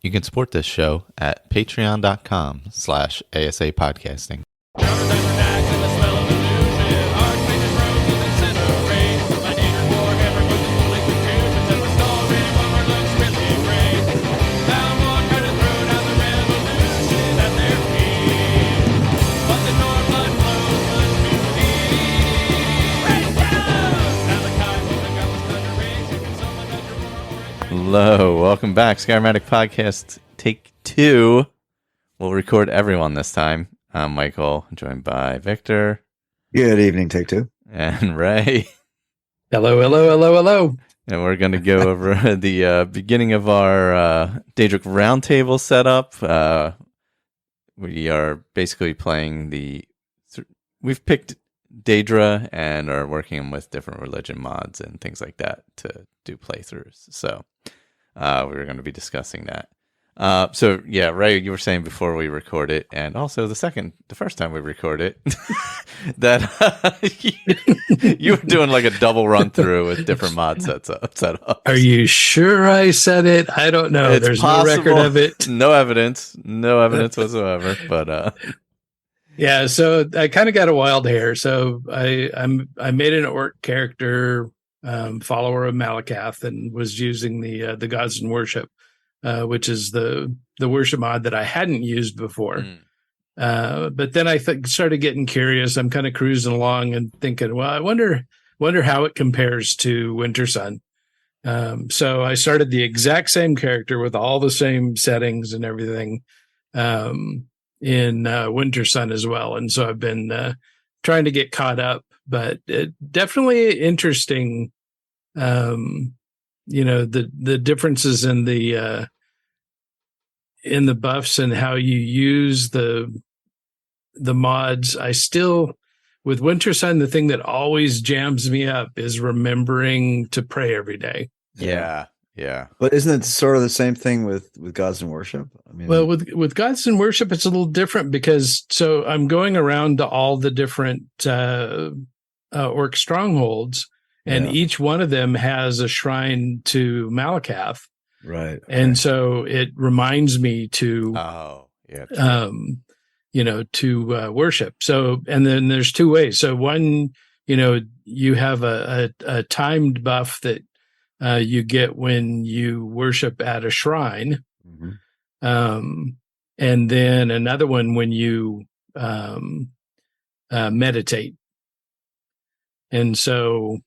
You can support this show at patreon.com/ASAPodcasting. Hello, welcome back. Skyrim Addict podcast, take 2. We'll record everyone this time. I'm Michael, joined by Victor. Good evening, take 2. And Ray. Hello. And we're going to go over the beginning of our Daedric Roundtable setup. We are basically playing we've picked Daedra and are working with different religion mods and things like that to do playthroughs. So we're going to be discussing that. So yeah, Ray, you were saying before we record it, and also the first time we record it, that you were doing like a double run through with different mod setups. Are you sure I said it? I don't know. It's There's possible. No record of it. No evidence whatsoever. But yeah, so I kind of got a wild hair. So I made an orc character, follower of Malakath, and was using the Gods in Worship, which is the worship mod that I hadn't used before. But then I started getting curious. I'm kind of cruising along and thinking, well, I wonder how it compares to Winter Sun. So I started the exact same character with all the same settings and everything in Winter Sun as well. And so I've been trying to get caught up, but definitely interesting. The differences in the buffs and how you use the mods. I still, with Winter Sun, the thing that always jams me up is remembering to pray every day. Yeah. But isn't it sort of the same thing with Gods in Worship? I mean, well, with Gods in Worship, it's a little different because so I'm going around to all the different orc strongholds, and each one of them has a shrine to Malakath. Right. And so it reminds me to, to worship. So, and then there's 2 ways. So one, you have a timed buff that you get when you worship at a shrine. Mm-hmm. And then another one when you meditate. And so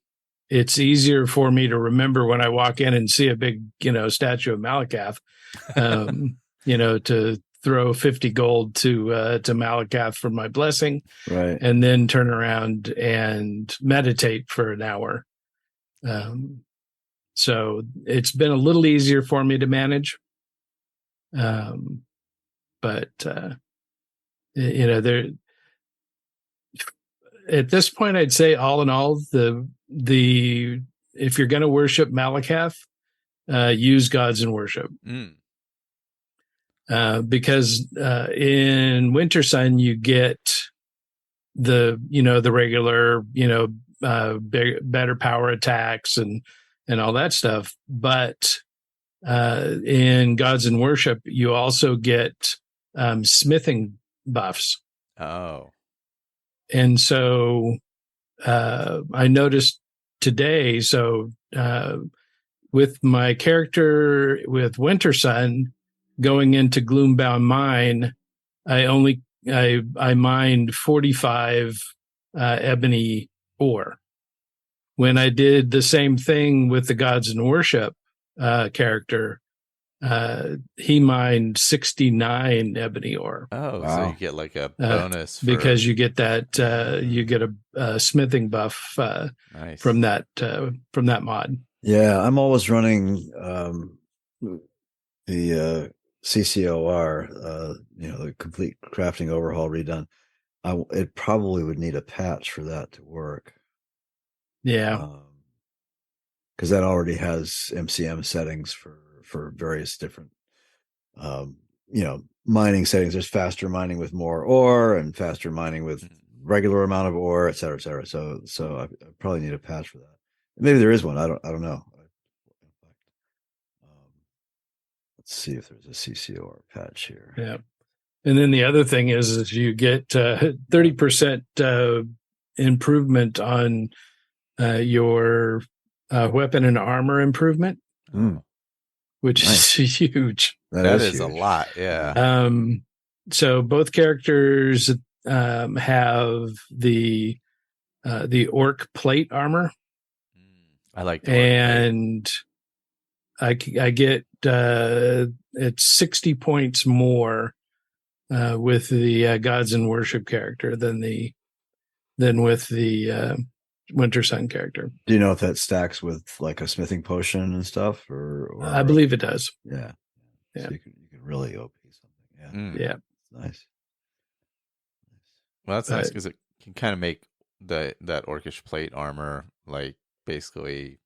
it's easier for me to remember when I walk in and see a big, statue of Malakath, to throw 50 gold to Malakath for my blessing, right? And then turn around and meditate for an hour. So it's been a little easier for me to manage. But there, at this point, I'd say all in all, the if you're going to worship Malakath, use Gods in Worship. Because in Winter Sun you get the regular better power attacks and all that stuff, but in Gods in Worship you also get smithing buffs. And so I noticed today, with my character with Winter Sun going into Gloombound Mine, I mined 45 ebony ore. When I did the same thing with the Gods in Worship character, he mined 69 ebony ore. Oh, wow. So you get like a bonus because you get that you get a smithing buff nice. from that mod. Yeah, I'm always running the CCOR, the complete crafting overhaul redone. It probably would need a patch for that to work. Yeah, because that already has MCM settings for various different, mining settings. There's faster mining with more ore and faster mining with regular amount of ore, et cetera, et cetera. So I probably need a patch for that. Maybe there is one. I don't know. Let's see if there's a CCOR patch here. Yeah. And then the other thing is you get 30% improvement on your weapon and armor improvement, which Nice. is huge. That is huge. a lot. Yeah. So both characters have the orc plate armor. I like the orc plate. And I get it's 60 points more with the Gods and Worship character than with the Winter Sun character. Do you know if that stacks with like a smithing potion and stuff, or I believe it does. Yeah. Yeah. So you can really OP something. Yeah. Nice. Well, that's nice because it can kind of make that orcish plate armor like basically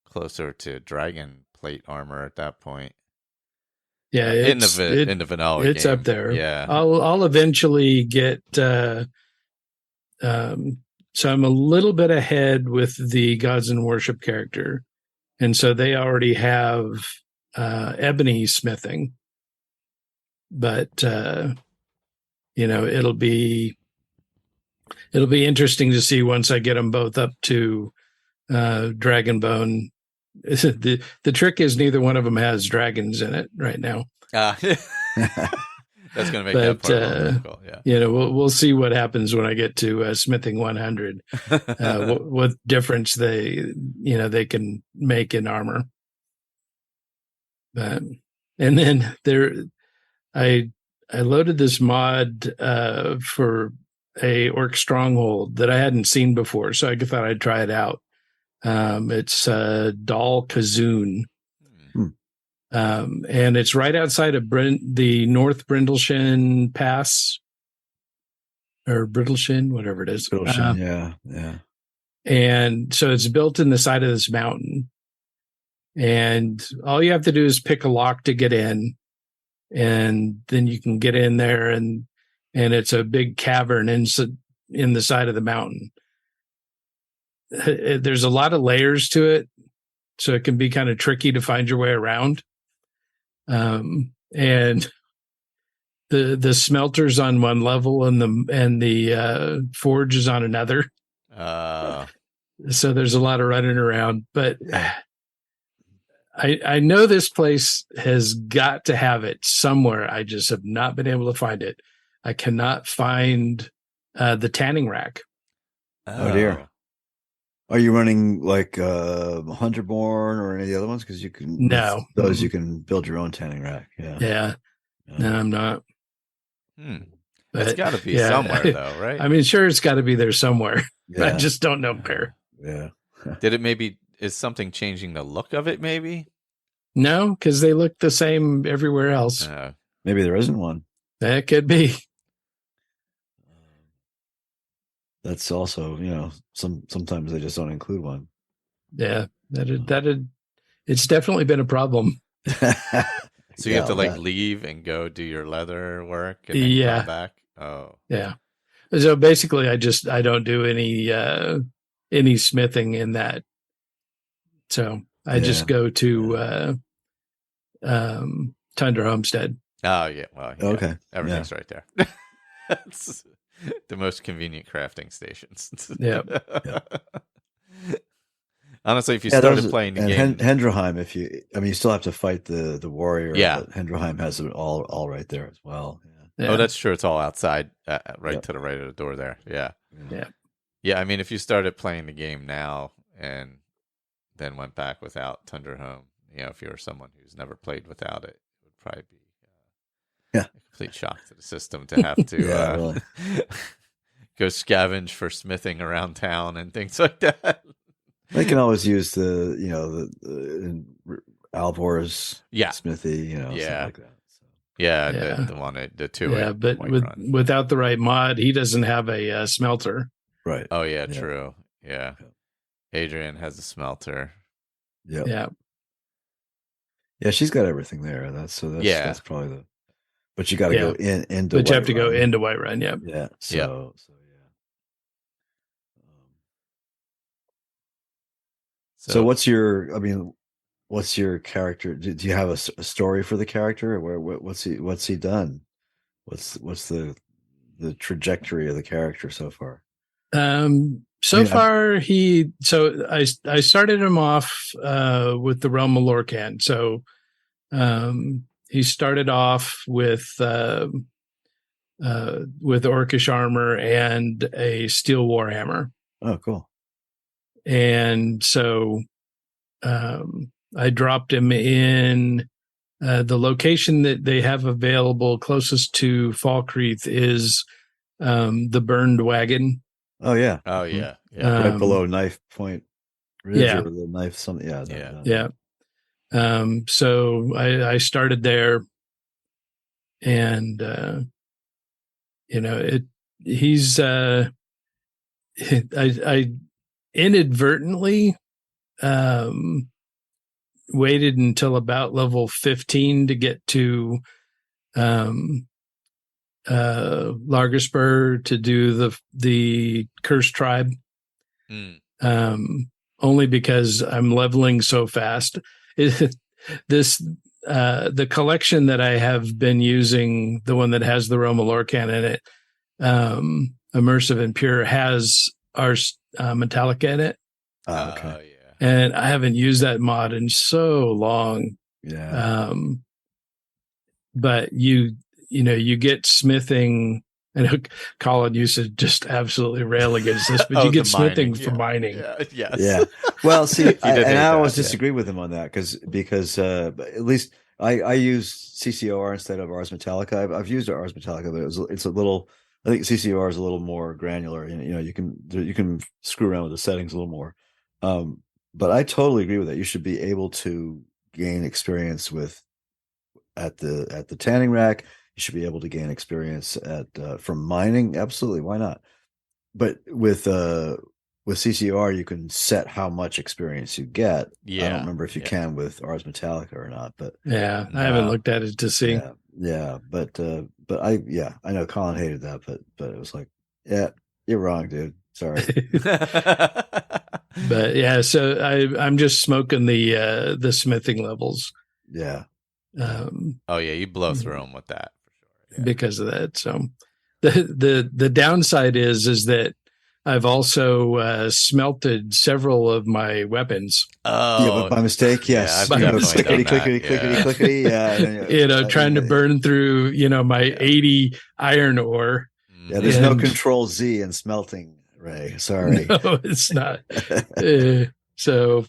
closer to dragon plate armor at that point. Yeah, in the vanilla it's game. up there. Yeah, I'll eventually get. So I'm a little bit ahead with the Gods and Worship character, and so they already have ebony smithing, but it'll be interesting to see once I get them both up to Dragonbone. The trick is neither one of them has dragons in it right now. that's going to make that part a little difficult. Yeah, we'll see what happens when I get to smithing 100. What difference they can make in armor. And then I loaded this mod for a orc stronghold that I hadn't seen before, so I thought I'd try it out. It's Dal Kazoon. And it's right outside of the North Brindleshin Pass, or Brindleshin, whatever it is. Yeah. And so it's built in the side of this mountain. And all you have to do is pick a lock to get in. And then you can get in there, and it's a big cavern in the side of the mountain. There's a lot of layers to it, so it can be kind of tricky to find your way around. And the smelter's on one level, and the forge is on another. So there's a lot of running around, but I know this place has got to have it somewhere. I just have not been able to find it. I cannot find the tanning rack. Oh dear. Are you running like Hunterborn or any of the other ones? Because you can you can build your own tanning rack. Yeah. No, I'm not. But it's got to be somewhere, though, right? I mean, sure, it's got to be there somewhere. Yeah. I just don't know where. Yeah. Is something changing the look of it? Maybe. No, because they look the same everywhere else. Maybe there isn't one. That could be. That's also, sometimes they just don't include one. Yeah, it's definitely been a problem. So you have to leave and go do your leather work and then come back. Oh, yeah. So basically, I don't do any smithing in that. So I just go to Tundra Homestead. Oh yeah, well, okay, everything's right there. That's the most convenient crafting stations. Yeah. Honestly, if you started playing the game, Hendrheim, you still have to fight the warrior. Yeah, but Hendrheim has it all right there as well. Yeah. Oh, that's true. It's all outside, right to the right of the door there. Yeah. I mean, if you started playing the game now and then went back without Tundra Home, if you were someone who's never played without it, it would probably be a complete shock to the system to have to really. go scavenge for smithing around town and things like that. They can always use the Alvor's smithy, something like that. So. The two. Yeah, but without the right mod, he doesn't have a smelter. Right. Oh yeah, true. Yeah. Adrian has a smelter. Yep. Yeah. Yeah, she's got everything there. That's probably the. But you got to go into. But you have to go into Whiterun. Yep. Yeah. So what's your what's your character? Do you have a story for the character? What's he done? What's the trajectory of the character so far? Far, I started him off with the Realm of Lorcan. So he started off with orcish armor and a steel warhammer. Oh, cool. And so I dropped him in the location that they have available closest to Falkreath is the Burned Wagon. Oh yeah. Oh yeah. Right below Knife Point Ridge or the knife something. Yeah. So I started there, and he's I inadvertently waited until about level 15 to get to Largaspur to do the Cursed Tribe. Only because I'm leveling so fast. The collection that I have been using, the one that has the Realm of Lorcan in it, Immersive and Pure, has Ars Metallica in it. Okay. And I haven't used that mod in so long. Yeah. But you get smithing. I know Colin used to just absolutely rail against this, but you get smithing for mining. Yes. Yeah. Well, see, I always disagree with him on that because at least I use CCOR instead of Ars Metallica. I've used Ars Metallica, but it's a little. I think CCOR is a little more granular. You can screw around with the settings a little more. But I totally agree with that. You should be able to gain experience at the tanning rack. You should be able to gain experience from mining. Absolutely, why not? But with CCR, you can set how much experience you get. Yeah. I don't remember if you can with Ars Metallica or not, but I haven't looked at it to see. Yeah. But I know Colin hated that, but it was like, yeah, you're wrong, dude. Sorry. But yeah, so I'm just smoking the smithing levels. Yeah. You blow through them with that for sure. Yeah. Because of that. So the downside is that I've also smelted several of my weapons. Oh, yeah, but by mistake, yes. Clickety. Yeah. Trying to burn through, my 80 iron ore. Yeah, there's no Control Z in smelting, Ray. Sorry. No, it's not. So.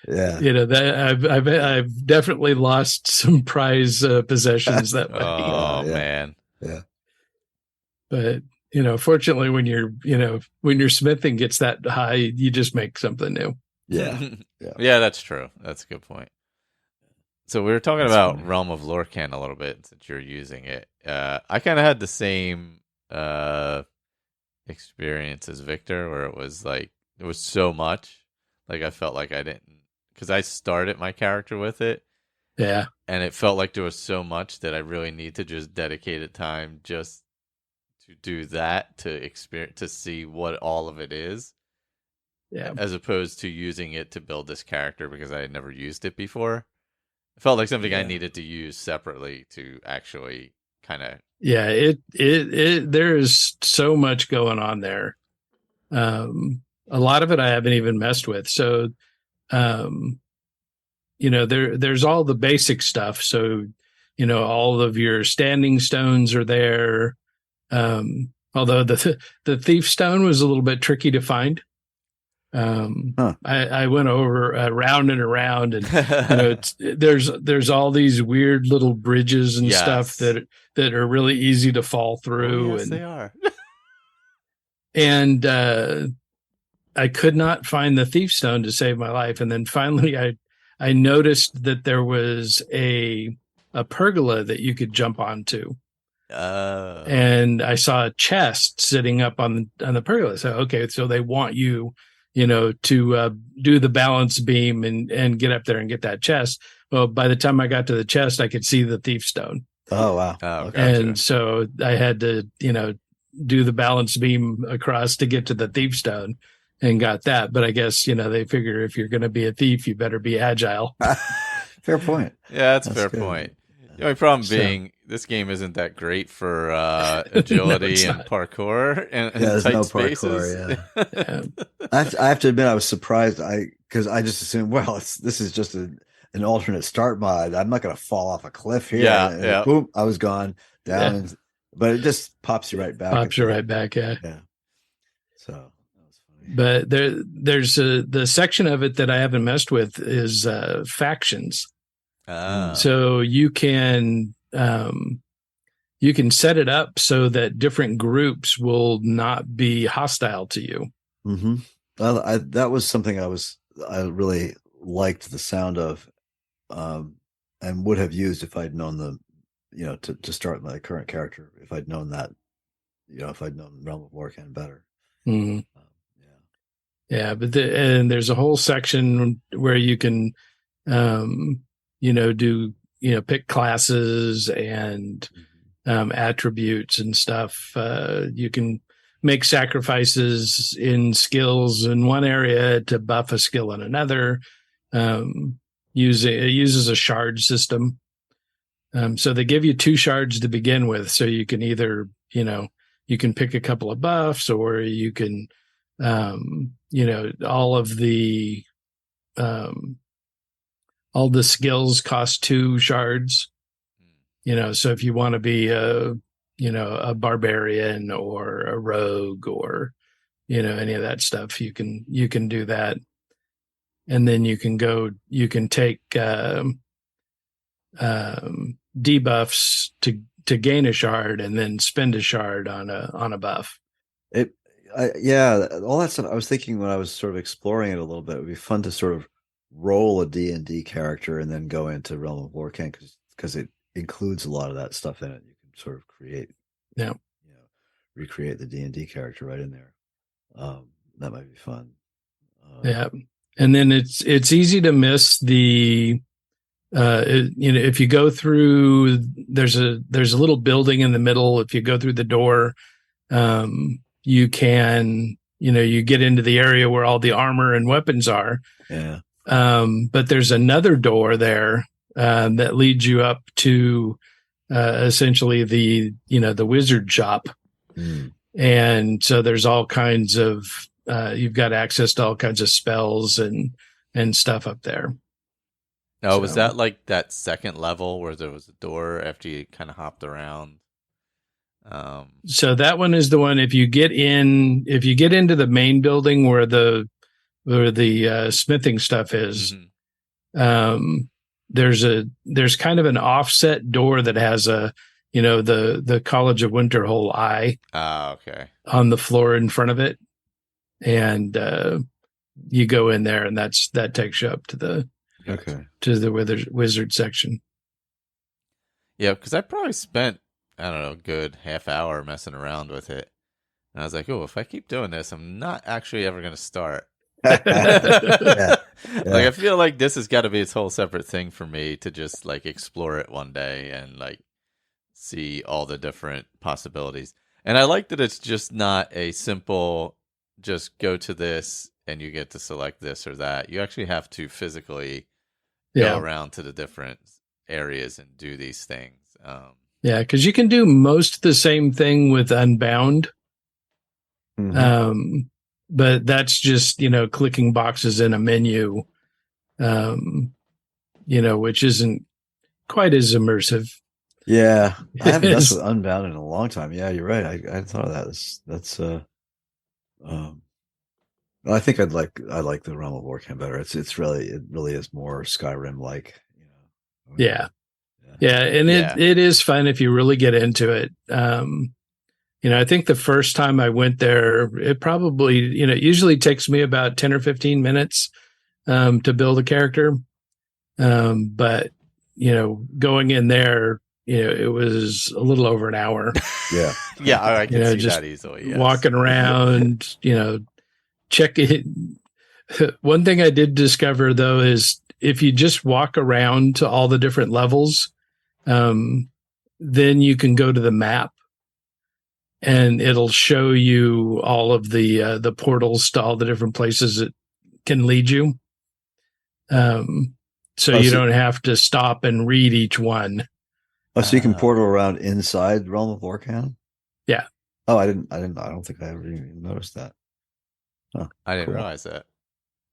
Yeah, that I've definitely lost some prize possessions that way. Oh man, yeah. But fortunately, when your smithing gets that high, you just make something new. Yeah, yeah, that's true. That's a good point. So we were talking about Realm of Lorcan a little bit since you're using it. I kind of had the same experience as Victor, where it was so much. Like I felt like I didn't. Because I started my character with it. Yeah. And it felt like there was so much that I really need to just dedicated time just to do that, to see what all of it is. Yeah. As opposed to using it to build this character because I had never used it before. It felt like something I needed to use separately to actually kind of. Yeah, there is so much going on there. A lot of it I haven't even messed with. So, there's all the basic stuff. So, all of your standing stones are there. Although the thief stone was a little bit tricky to find. I went over around and around, and there's all these weird little bridges and stuff that are really easy to fall through. Oh, yes, they are. And I could not find the thief stone to save my life. And then finally I noticed that there was a pergola that you could jump onto. And I saw a chest sitting up on the pergola. So, okay, so they want you, to do the balance beam and get up there and get that chest. Well, by the time I got to the chest, I could see the thief stone. Oh, wow. Oh, gotcha. And so I had to, do the balance beam across to get to the thief stone. and got that. But I guess, they figure if you're going to be a thief, you better be agile. Fair point. Yeah, that's a fair good. point. The only problem being this game isn't that great for agility and parkour and there's tight no spaces. Parkour, yeah. I have to admit, I was surprised. Because I just assumed, this is just an alternate start mod. I'm not going to fall off a cliff here. Yeah. Boom, I was gone down. Yeah. But it just pops you right back. Yeah. So that was funny. But there's the section of it that I haven't messed with is factions. So you can set it up so that different groups will not be hostile to you. Mm-hmm. That was something I really liked the sound of, and would have used if I'd known to start my current character, if I'd known that, if I'd known Realm of Warcan better. Mm-hmm. Yeah, but and there's a whole section where you can, do, pick classes and attributes and stuff. You can make sacrifices in skills in one area to buff a skill in another. It uses a shard system. So they give you 2 shards to begin with. So you can either, you can pick a couple of buffs, or you can, all the skills cost 2 shards. So if you want to be a barbarian or a rogue or, any of that stuff, you can do that. And then you can take, debuffs to gain a shard and then spend a shard on a buff. All that stuff. I was thinking when I was sort of exploring it a little bit, it would be fun to sort of roll a D&D character and then go into Realm of Warcan because it includes a lot of that stuff in it. You can sort of recreate the D&D character right in there. That might be fun. And then it's easy to miss the if you go through, there's a little building in the middle. If you go through the door, you can, you get into the area where all the armor and weapons are. Yeah. But there's another door there that leads you up to essentially the wizard shop. And so there's all kinds of you've got access to all kinds of spells and stuff up there. Oh, was that like that second level where there was a door after you kind of hopped around? So that one is the one, if you get into the main building where the smithing stuff is, there's kind of an offset door that has the College of Winterhold Eye on the floor in front of it. And you go in there, and that takes you up to the wizard section. Yeah, because I probably spent, I don't know, a good half hour messing around with it. And I was like, if I keep doing this, I'm not actually ever going to start. Like, I feel like this has got to be its whole separate thing for me to just like explore it one day and like see all the different possibilities. And I like that it's just not a simple, just go to this and you get to select this or that. You actually have to physically go around to the different areas and do these things. Because you can do most of the same thing with Unbound. But that's just, clicking boxes in a menu, which isn't quite as immersive. Yeah. I haven't messed with Unbound in a long time. Yeah, you're right. I hadn't thought of that. That's I think I like the Realm of Warcan better. It really is more Skyrim like, Yeah. And it is fun if you really get into it. I think the first time I went there, it probably, it usually takes me about 10 or 15 minutes to build a character. But, going in there, it was a little over an hour. Yeah. Yeah, I can see that easily. Yes. Walking around, check it. One thing I did discover, though, is if you just walk around to all the different levels, then you can go to the map. and it'll show you all of the portals to all the different places it can lead you. So you don't have to stop and read each one. Oh, so you can portal around inside Realm of Lorkhan? Yeah. Oh, I don't think I ever even noticed that. Huh, I didn't realize that.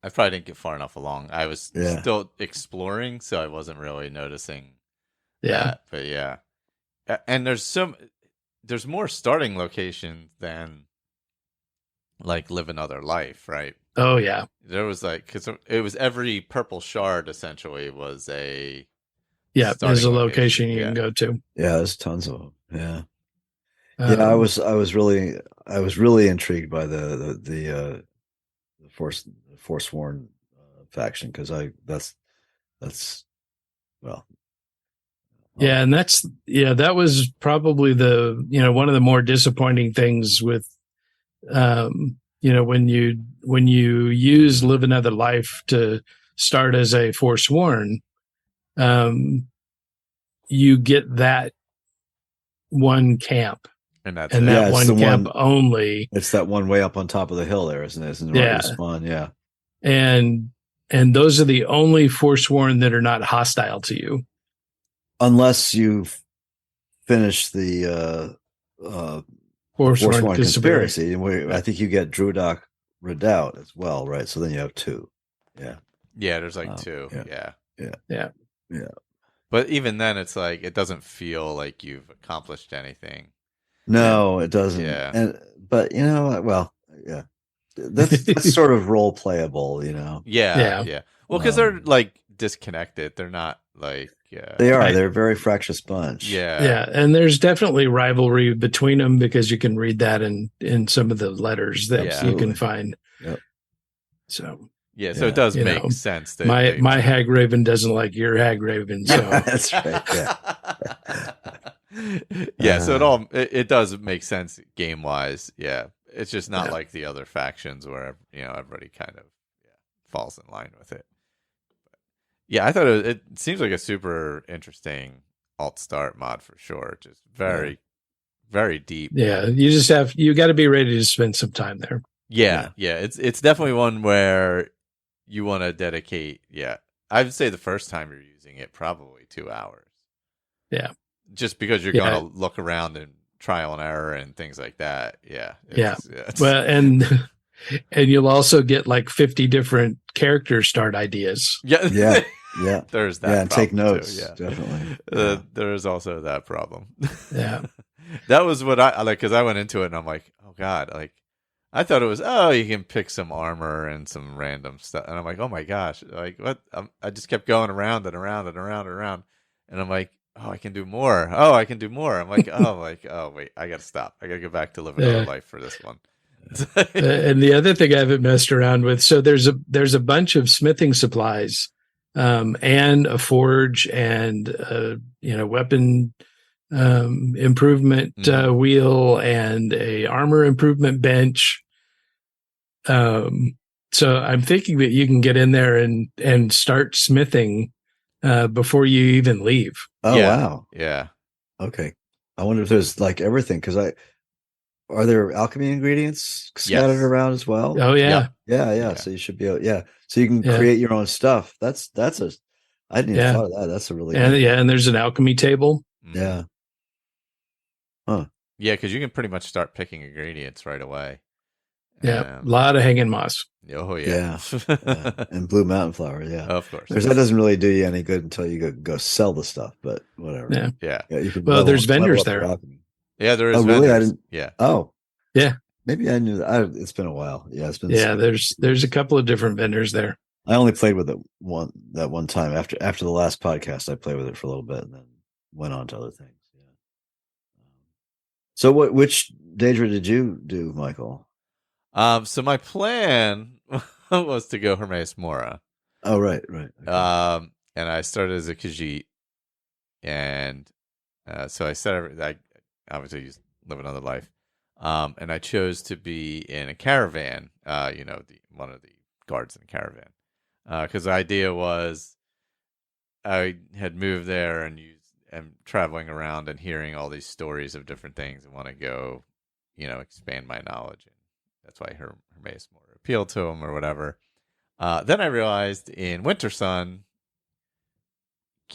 I probably didn't get far enough along. I was still exploring, so I wasn't really noticing that. But yeah. And there's more starting locations than like Live Another Life, right? Oh yeah. There was because it was every purple shard essentially was a there's a location you can go to. Yeah, there's tons of them. Yeah. I was really intrigued by the Forsworn faction, because that's well. Yeah, and that was probably one of the more disappointing things with when you use Live Another Life to start as a Forsworn, you get that one camp. And that's that one camp only. It's that one way up on top of the hill there, isn't it? Isn't it? Right, spawn, yeah. And those are the only Forsworn that are not hostile to you. Unless you finish the Forsworn Conspiracy. And I think you get Druidoc Redoubt as well, right? So then you have two. Yeah. Yeah, there's like two. Yeah. But even then, it's like it doesn't feel like you've accomplished anything. No, it doesn't. Yeah. But well, yeah. That's sort of role playable, Yeah. Well, because they're like disconnected. They're not like they are. They're a very fractious bunch. Yeah. And there's definitely rivalry between them, because you can read that in some of the letters that you can find. Yep. So. Yeah, so it does make sense. That my Hagraven doesn't like your Hagraven. So that's right. Yeah. So it does make sense game wise. Yeah, it's just not like the other factions where everybody kind of falls in line with it. But, yeah, I thought it seems like a super interesting alt start mod for sure. Just very, very deep. Yeah, you got to be ready to spend some time there. Yeah. It's definitely one where you want to dedicate, I would say the first time you're using it, probably 2 hours. Yeah. Just because you're going to look around and trial and error and things like that. Yeah. Well, and you'll also get like 50 different character start ideas. Yeah. There's that. Yeah, and take notes. Too, definitely. There is also that problem. Yeah. That was what I like, because I went into it and I'm like, oh God, like, I thought it was, you can pick some armor and some random stuff. And I'm like, oh my gosh, like what? I just kept going around and around and around and around. And I'm like, I can do more. Oh, I can do more. I'm like, wait, I got to stop. I got to go back to Live Another Life for this one. And the other thing I haven't messed around with, so there's a bunch of smithing supplies, and a forge and, weapon improvement wheel and a armor improvement bench. So I'm thinking that you can get in there and start smithing before you even leave. Oh, wow. Yeah. Okay. I wonder if there's like everything, because are there alchemy ingredients scattered around as well? Oh yeah. Yeah. So you should be able, so you can create your own stuff. I didn't even thought of that. That's a really and there's an alchemy table. Yeah. Huh. Yeah, because you can pretty much start picking ingredients right away. Yeah, a lot of hanging moss. Oh yeah. And blue mountain flower. Yeah, of course. That doesn't really do you any good until you go sell the stuff. But whatever. Yeah. You can there's vendors there. Yeah, there is. Oh, vendors. Really? I didn't. Yeah. Oh, yeah. Maybe I knew that. It's been a while. Yeah, it's been. Yeah, there's a couple of different vendors there. I only played with it one time after the last podcast. I played with it for a little bit and then went on to other things. Yeah. So which Daedra did you do, Michael? So my plan was to go Hermaeus Mora. Oh, right. Okay. And I started as a Khajiit, and so I obviously used Live Another Life, and I chose to be in a caravan. One of the guards in a caravan, because the idea was I had moved there and traveling around and hearing all these stories of different things and want to go expand my knowledge, and that's why Hermaeus more appealed to him or whatever. Then I realized in Winter Sun,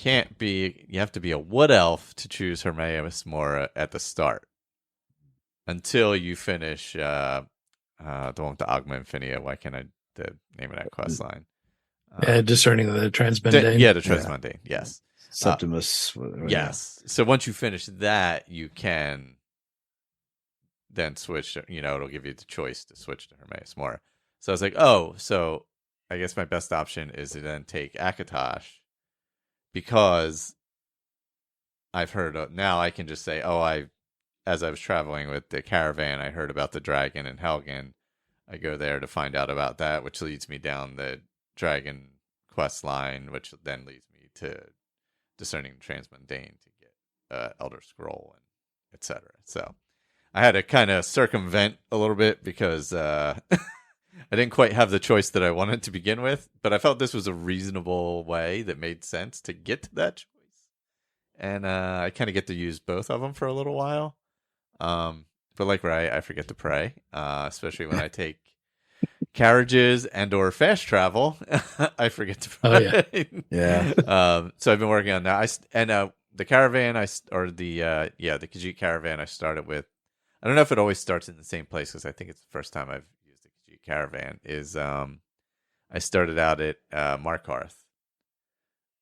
you have to be a wood elf to choose Hermaeus Mora at the start until you finish the one with the Agma Infinia. Why can't I the name of that quest line? Discerning the Transmundane. The Transmundane, yes. Septimus. Yes. So once you finish that, you can then switch, it'll give you the choice to switch to Hermaeus Mora. So I was like, so I guess my best option is to then take Akatosh, because I've heard now I can just say, as I was traveling with the caravan, I heard about the dragon in Helgen. I go there to find out about that, which leads me down the dragon quest line, which then leads me to discerning Transmundane to get Elder Scroll and etc. So I had to kind of circumvent a little bit because I didn't quite have the choice that I wanted to begin with, but I felt this was a reasonable way that made sense to get to that choice. And I kind of get to use both of them for a little while. But like Ray, I forget to pray, especially when I take carriages and or fast travel. I forget to pray. Oh, yeah. So I've been working on that. The caravan, the Khajiit caravan I started with, I don't know if it always starts in the same place, because I think it's the first time I've used the Khajiit caravan, is I started out at Markarth,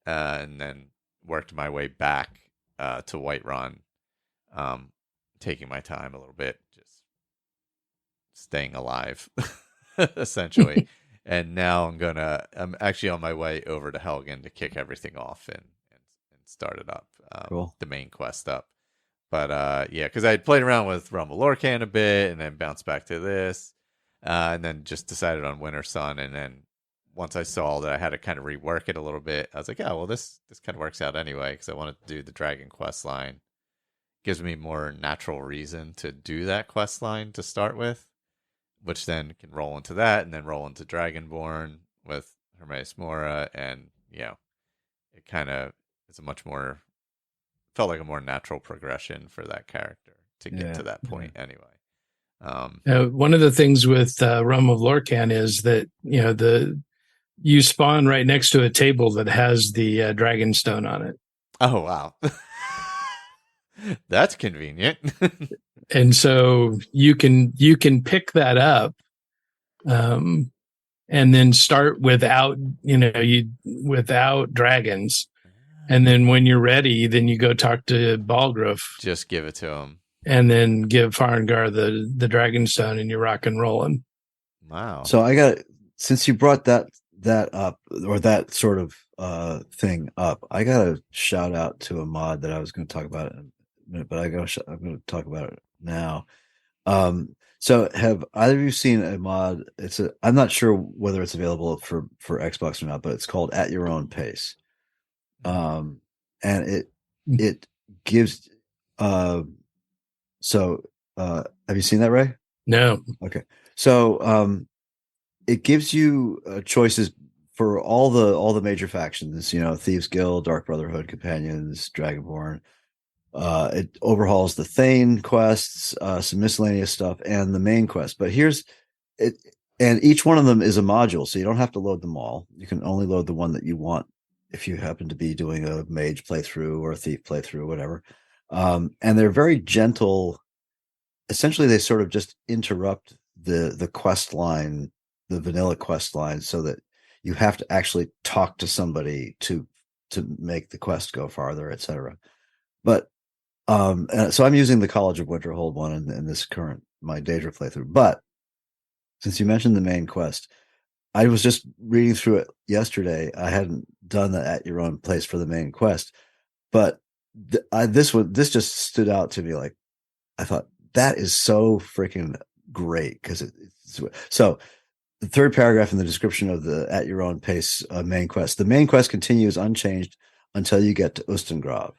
and then worked my way back to Whiterun, taking my time a little bit, just staying alive, essentially. And now I'm actually on my way over to Helgen to kick everything off and start it up, cool. The main quest up. But because I had played around with Realm of Lorkhan a bit, and then bounced back to this, and then just decided on Winter Sun. And then once I saw that I had to kind of rework it a little bit, I was like, this kind of works out anyway, because I wanted to do the Dragon quest line. Gives me more natural reason to do that quest line to start with, which then can roll into that, and then roll into Dragonborn with Hermaeus Mora, and it kind of is felt like a more natural progression for that character to get to that point anyway. One of the things with Realm of Lorkhan is that you spawn right next to a table that has the dragon stone on it. Oh wow. That's convenient. And so you can pick that up, and then start without dragons, and then when you're ready, then you go talk to Balgruuf. Just give it to him, and then give Farengar the dragon stone, and you're rock and rolling. Wow! So since you brought that up, or that sort of thing up, I got to shout out to a mod that I was going to talk about in a minute, but I'm going to talk about it now. So have either of you seen a mod? I'm not sure whether it's available for Xbox or not, but it's called At Your Own Pace. And it gives have you seen that, Ray? No. Okay. So it gives you choices for all the major factions, Thieves Guild, Dark Brotherhood, Companions, Dragonborn. It overhauls the Thane quests, some miscellaneous stuff, and the main quest. But and each one of them is a module, so you don't have to load them all. You can only load the one that you want if you happen to be doing a mage playthrough or a thief playthrough, whatever. And they're very gentle. Essentially, they sort of just interrupt the quest line, the vanilla quest line, so that you have to actually talk to somebody to make the quest go farther, etc. But so I'm using the College of Winterhold one in this my Daedric playthrough. But since you mentioned the main quest, I was just reading through it yesterday. I hadn't done the At Your Own Place for the main quest, but this just stood out to me. Like, I thought that is so freaking great, because so the third paragraph in the description of the At Your Own Pace main quest. The main quest continues unchanged until you get to Ustengrav.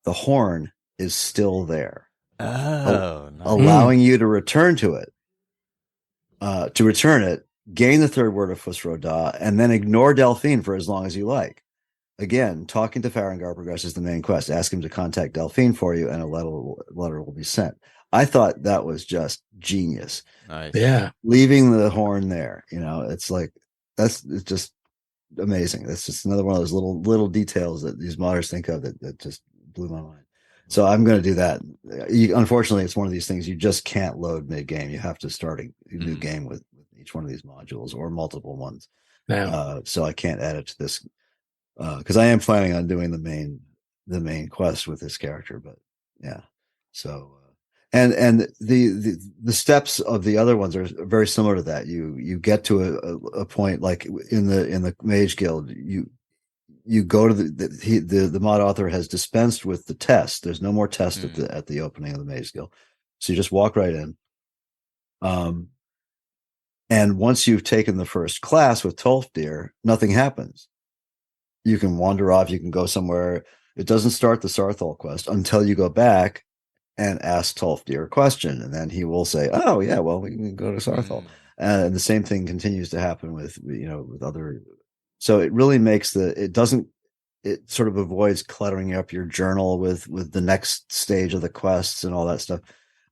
The horn is still there, nice. allowing you to return to it. To return it, gain the third word of Fusro-Da, and then ignore Delphine for as long as you like. Again, talking to Farengar progresses the main quest. Ask him to contact Delphine for you, and a letter will be sent. I thought that was just genius. Nice. Yeah. Leaving the horn there, it's like it's just amazing. That's just another one of those little details that these modders think of that just blew my mind. So I'm going to do that. Unfortunately, it's one of these things you just can't load mid game. You have to start a new game with each one of these modules or multiple ones. So I can't add it to this because I am planning on doing the main quest with this character. But yeah, so and the steps of the other ones are very similar to that. You get to a point like in the Mage Guild, you go to the mod author has dispensed with the test. There's no more test at the opening of the Mage Guild, so you just walk right in. And once you've taken the first class with Tolfdir, nothing happens. You can wander off. You can go somewhere. It doesn't start the Sarthal quest until you go back and ask Tolfdir a question, and then he will say, "Oh yeah, well we can go to Sarthal." And the same thing continues to happen with with other. So it really makes it sort of avoids cluttering up your journal with the next stage of the quests and all that stuff.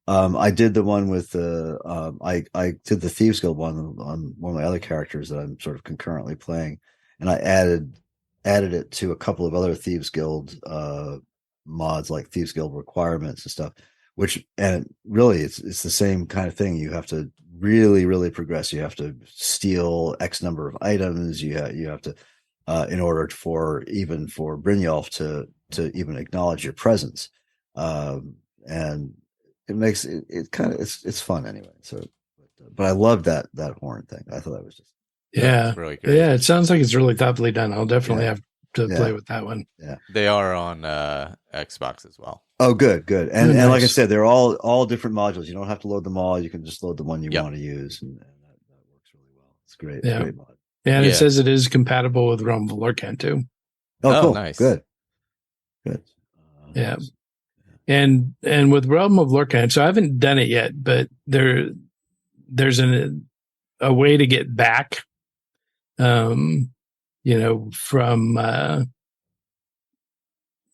I did the one with I did the Thieves Guild one on one of my other characters that I'm sort of concurrently playing, and I added it to a couple of other Thieves Guild mods like Thieves Guild requirements and stuff, and really it's the same kind of thing. You have to really progress. You have to steal X number of items. You have to in order for Brynjolf to even acknowledge your presence, and it makes it kind of it's fun anyway. So, but I love that horn thing. I thought that was just really great. Yeah, it sounds like it's really thoughtfully done. I'll definitely have to play with that one. Yeah, they are on Xbox as well. Oh, good. And nice. Like I said, they're all different modules. You don't have to load them all. You can just load the one you want to use, and that works really well. It's great. Yeah. Great mod. And it says it is compatible with Realm of Lorcan too. Oh, cool. Nice. Good. Yeah. And with Realm of Lorcan, so I haven't done it yet, but there's a way to get back, from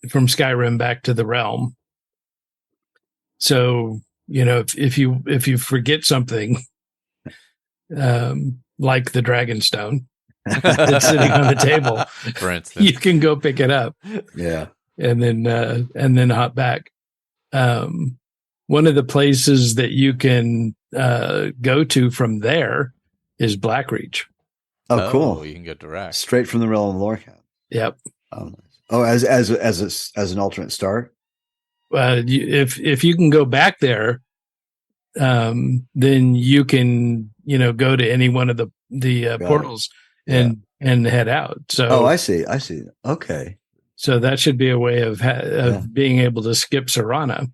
Skyrim back to the realm. So, if you forget something, like the Dragonstone that's sitting on the table, for instance, you can go pick it up. Yeah. And then hop back. One of the places that you can go to from there is Blackreach. Oh, cool! You can go direct, straight from the Realm of Lorcan. Yep. Oh, nice. Oh, as an alternate start. If you can go back there, then you can go to any one of the portals and head out. So I see. Okay. So that should be a way of being able to skip Serana.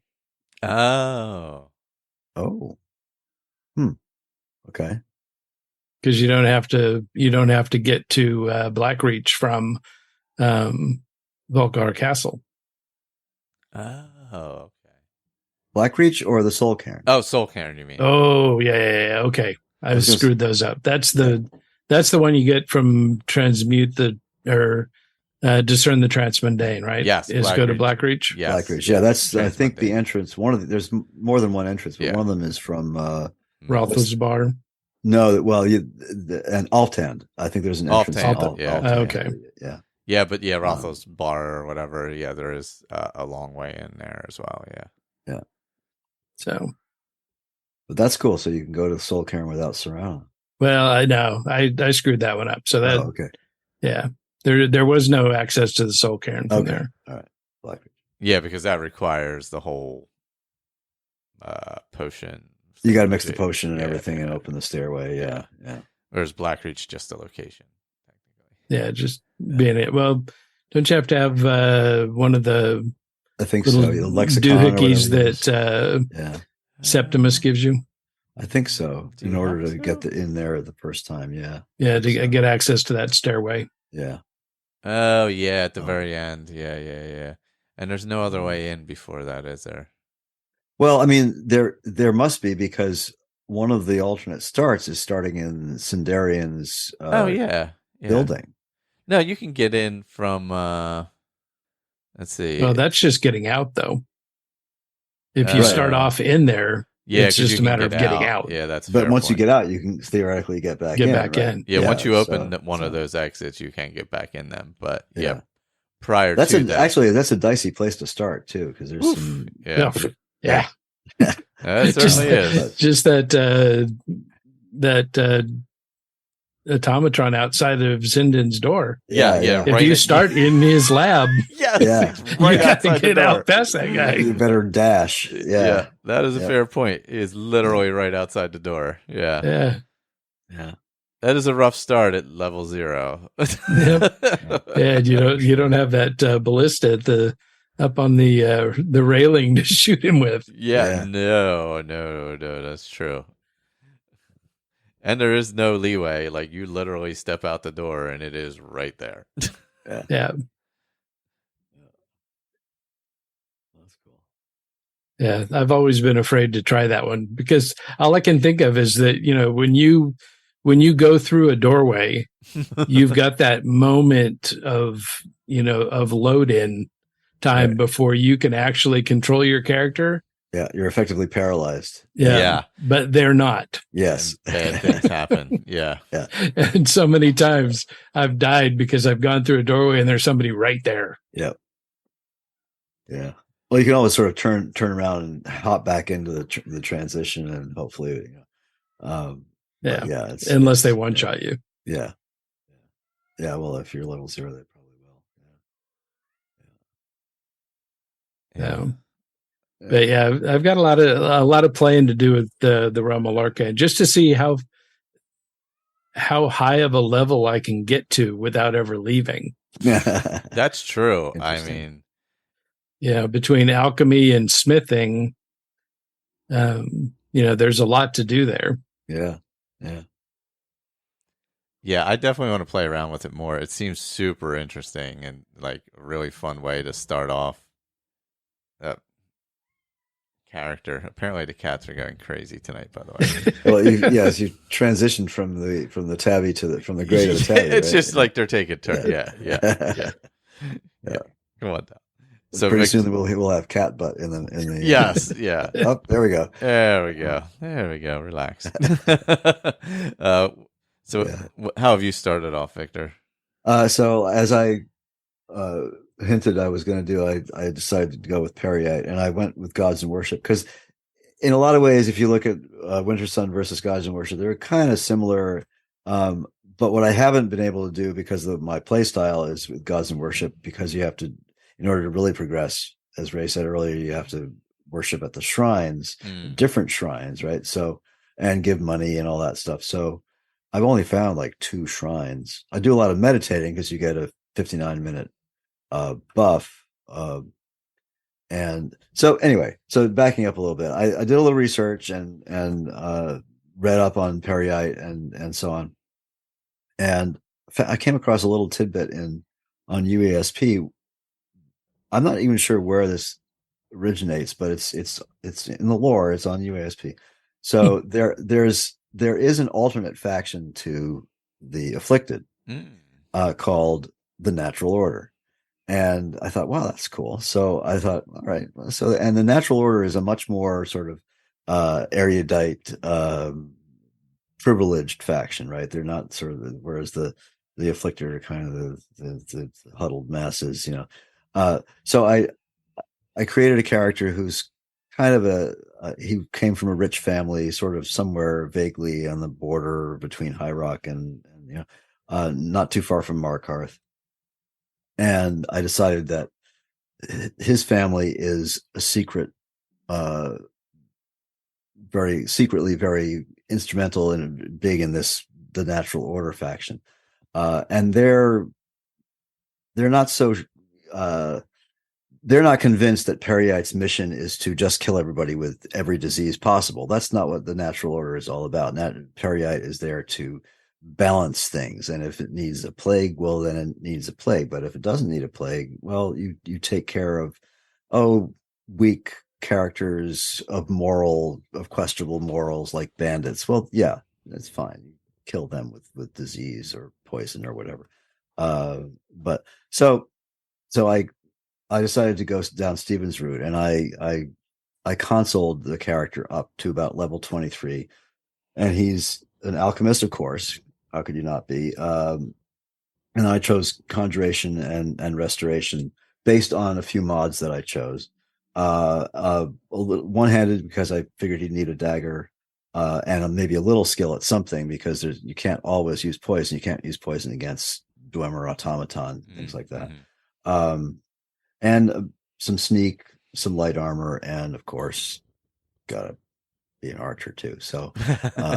Oh. Okay. Because you don't have to get to Blackreach from Volgar Castle. Oh, okay. Blackreach or the Soul Cairn? Oh, Soul Cairn, you mean? Oh, yeah. Okay, I've screwed those up. That's the one you get from transmute discern the transmundane, right? Yes. Is go to Blackreach. Yes. Blackreach. Yeah, that's I think the entrance. There's more than one entrance, but one of them is from Ralth's Bar. No, well, and Altand. I think there's an entrance. Altand. Okay. Yeah. Yeah, but Ralth's Bar or whatever. Yeah, there is a long way in there as well. Yeah. Yeah. So. But that's cool. So you can go to the Soul Cairn without Serana. Well, I know. I screwed that one up. So that. Okay. Yeah. There was no access to the Soul Cairn from there. All right. Blackreach. Yeah, because that requires the whole potion. You got to mix the potion and everything and open the stairway. Yeah. Whereas Blackreach just a location, technically. Yeah, just being it. Well, don't you have to have one of the? I think so. The lexicon doohickeys that Septimus gives you. I think so. In order to get in there the first time, yeah. Yeah, to get access to that stairway. Yeah. Oh yeah, at the very end. Yeah. And there's no other way in before that, is there? Well, I mean, there must be, because one of the alternate starts is starting in Sindarian's building. No, you can get in from let's see. Well, that's just getting out though. If you start off in there, it's just a matter of getting out. Yeah, that's. But once you get out, you can theoretically get back in. Yeah, once you open one of those exits, you can get back in them. But prior to that, actually that's a dicey place to start too, because there's some. Yeah. It certainly is. Just that automatron outside of Zindan's door. Yeah. If you start in his lab, you gotta get out past that guy. You better dash. Yeah. That is a fair point. He is literally right outside the door. Yeah. That is a rough start at level 0. And you don't have that ballista up on the railing to shoot him with. No, that's true. And there is no leeway. Like, you literally step out the door and it is right there. Yeah. That's cool. Yeah, I've always been afraid to try that one because all I can think of is that, when you go through a doorway, you've got that moment of load in time before you can actually control your character. Yeah, you're effectively paralyzed. Yeah. But they're not. Yes. And bad things happen. Yeah. And so many times I've died because I've gone through a doorway and there's somebody right there. Yep. Yeah. Well, you can always sort of turn around and hop back into the transition, and hopefully, unless they one shot you. Yeah. Yeah. Well, if you're level 0, they probably will. Yeah. But yeah, I've got a lot of playing to do with the realm of Larkane, just to see how high of a level I can get to without ever leaving. That's true. I mean, between alchemy and smithing, there's a lot to do there. Yeah. I definitely want to play around with it more. It seems super interesting and like a really fun way to start off that character. Apparently the cats are going crazy tonight, by the way. Well, as you transition from the tabby from the gray to the tabby. It's just like they're taking turns. Yeah. Come on down. So pretty soon we'll have cat butt in the yes, yeah. Oh, there we go. There we go. Relax. How have you started off, Victor? So as I hinted I was going to do, I decided to go with Periite, and I went with Gods and Worship because in a lot of ways, if you look at Winter Sun versus Gods and Worship, they're kind of similar. But what I haven't been able to do because of my play style is with Gods and Worship, because you have to, in order to really progress, as Ray said earlier, you have to worship at the shrines, different shrines, right? So, and give money and all that stuff. So I've only found like 2 shrines. I do a lot of meditating because you get a 59-minute buff. And so anyway, so backing up a little bit, I did a little research and read up on Periite and so on. And I came across a little tidbit on UESP. I'm not even sure where this originates, but it's in the lore. It's on UESP. So there is an alternate faction to the Afflicted called the Natural Order. And I thought, wow, that's cool. So I thought, all right. So, and the Natural Order is a much more sort of erudite, privileged faction, right? They're not sort of whereas the Afflicted are kind of the huddled masses, So I created a character who's kind of he came from a rich family, sort of somewhere vaguely on the border between High Rock and not too far from Markarth. And I decided that his family is a secret, very secretly, very instrumental and big in the Natural Order faction. And they're not so, they're not convinced that Periite's mission is to just kill everybody with every disease possible. That's not what the Natural Order is all about. Periite is there to balance things, and if it needs a plague, well, then it needs a plague. But if it doesn't need a plague, well, you take care of weak characters of questionable morals like bandits. Well, yeah, that's fine. You kill them with disease or poison or whatever. But so I decided to go down Stephen's route, and I I consoled the character up to about level 23, and he's an alchemist, of course. How could you not be? And I chose conjuration and restoration based on a few mods that I chose. One-handed because I figured he'd need a dagger, and maybe a little skill at something, because you can't always use poison. You can't use poison against Dwemer automaton, things like that. And some sneak, some light armor, and of course, gotta be an archer too. So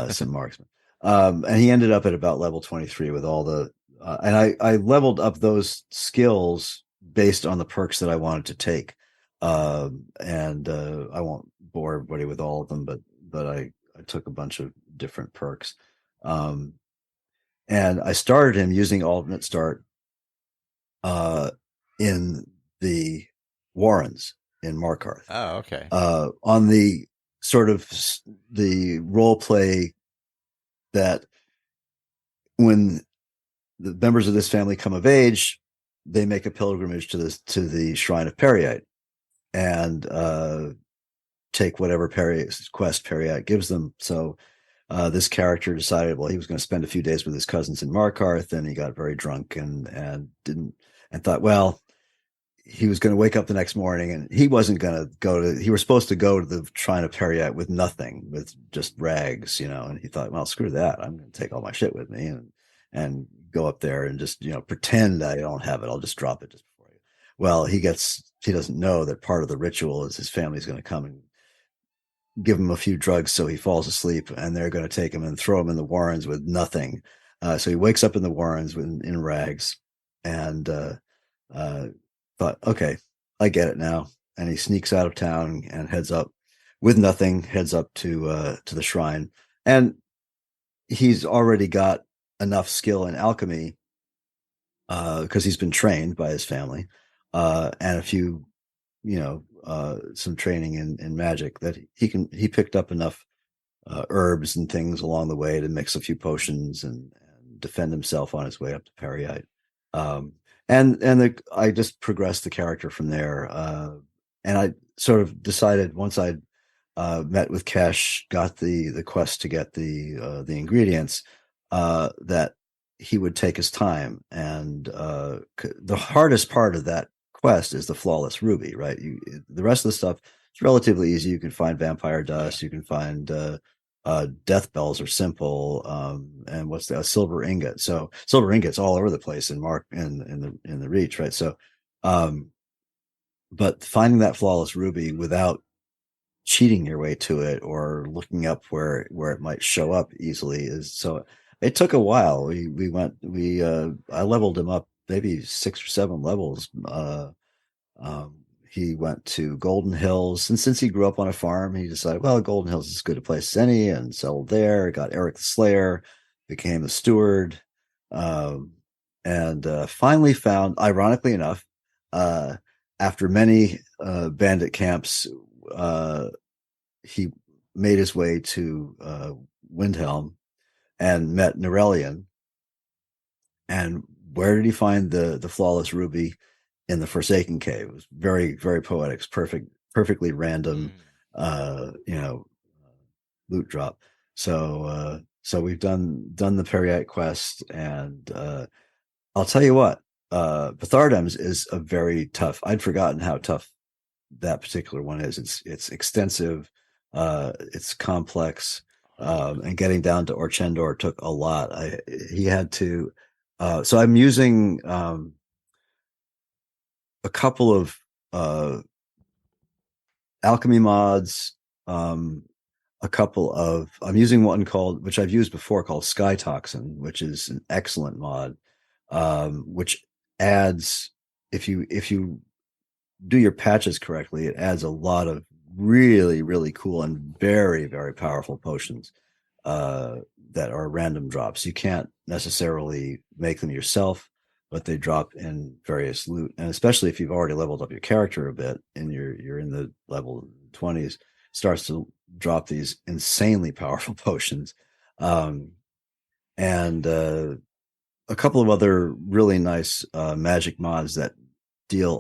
some marksman. And he ended up at about level 23 with all the and I leveled up those skills based on the perks that I wanted to take. And I won't bore everybody with all of them, but I took a bunch of different perks. And I started him using alternate start in the Warrens in Markarth. Oh, okay. On the sort of the role play that when the members of this family come of age, they make a pilgrimage to the Shrine of Periite and take whatever quest Periite gives them. So this character decided, well, he was going to spend a few days with his cousins in Markarth, and he got very drunk and thought, well, he was going to wake up the next morning, and he wasn't going to he was supposed to go to the Shrine of Periite with nothing, with just rags, and he thought, well, screw that. I'm going to take all my shit with me and go up there and just, pretend I don't have it. I'll just drop it just before you. Well, he doesn't know that part of the ritual is his family's going to come and give him a few drugs so he falls asleep, and they're going to take him and throw him in the Warrens with nothing. So he wakes up in the Warrens in rags, and thought, okay, I get it now. And he sneaks out of town and heads up with nothing, heads up to the shrine. And he's already got enough skill in alchemy because he's been trained by his family, and a few, some training in magic, that he picked up enough herbs and things along the way to mix a few potions and defend himself on his way up to Periite. I just progressed the character from there. And I sort of decided, once I'd met with Kesh, got the quest to get the ingredients, that he would take his time. And the hardest part of that quest is the flawless ruby, right? The rest of the stuff is relatively easy. You can find vampire dust. You can find death bells are simple. And what's the silver ingot? So silver ingots all over the place in the Reach, right? So, but finding that flawless ruby without cheating your way to it or looking up where it might show up easily it took a while. I leveled him up maybe 6 or 7 levels. He went to Golden Hills, and since he grew up on a farm, he decided, well, Golden Hills is as good a place as any, and settled there. Got Eric the Slayer, became a steward, and finally found, ironically enough, after many bandit camps, he made his way to Windhelm and met Norelian. And where did he find the flawless ruby? In the Forsaken Cave. It was very, very poetic, perfectly random, loot drop. So we've done the Periite quest, and I'll tell you what, Bethardems is a very tough. I'd forgotten how tough that particular one is. It's extensive, it's complex, and getting down to Orchendor took a lot. He had to. So I'm using. A couple of alchemy mods, I'm using one which I've used before, called Sky Toxin, which is an excellent mod, which adds, if you do your patches correctly, it adds a lot of really, really cool and very, very powerful potions that are random drops. You can't necessarily make them yourself, but they drop in various loot, and especially if you've already leveled up your character a bit and you're in the level 20s, starts to drop these insanely powerful potions, and a couple of other really nice magic mods that deal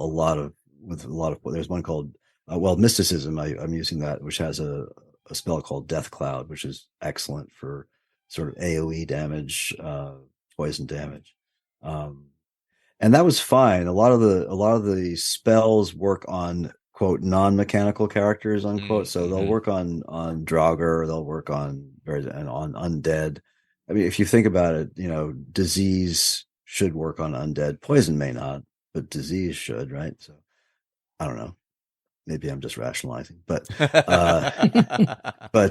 with a lot of. There's one called Mysticism, I'm using that, which has a spell called Death Cloud, which is excellent for sort of AoE damage, poison damage. And that was fine. A lot of the spells work on quote non-mechanical characters unquote. So they'll work on Draugr, they'll work on undead. I mean, if you think about it, disease should work on undead. Poison may not, but disease should, right? So I don't know. Maybe I'm just rationalizing, but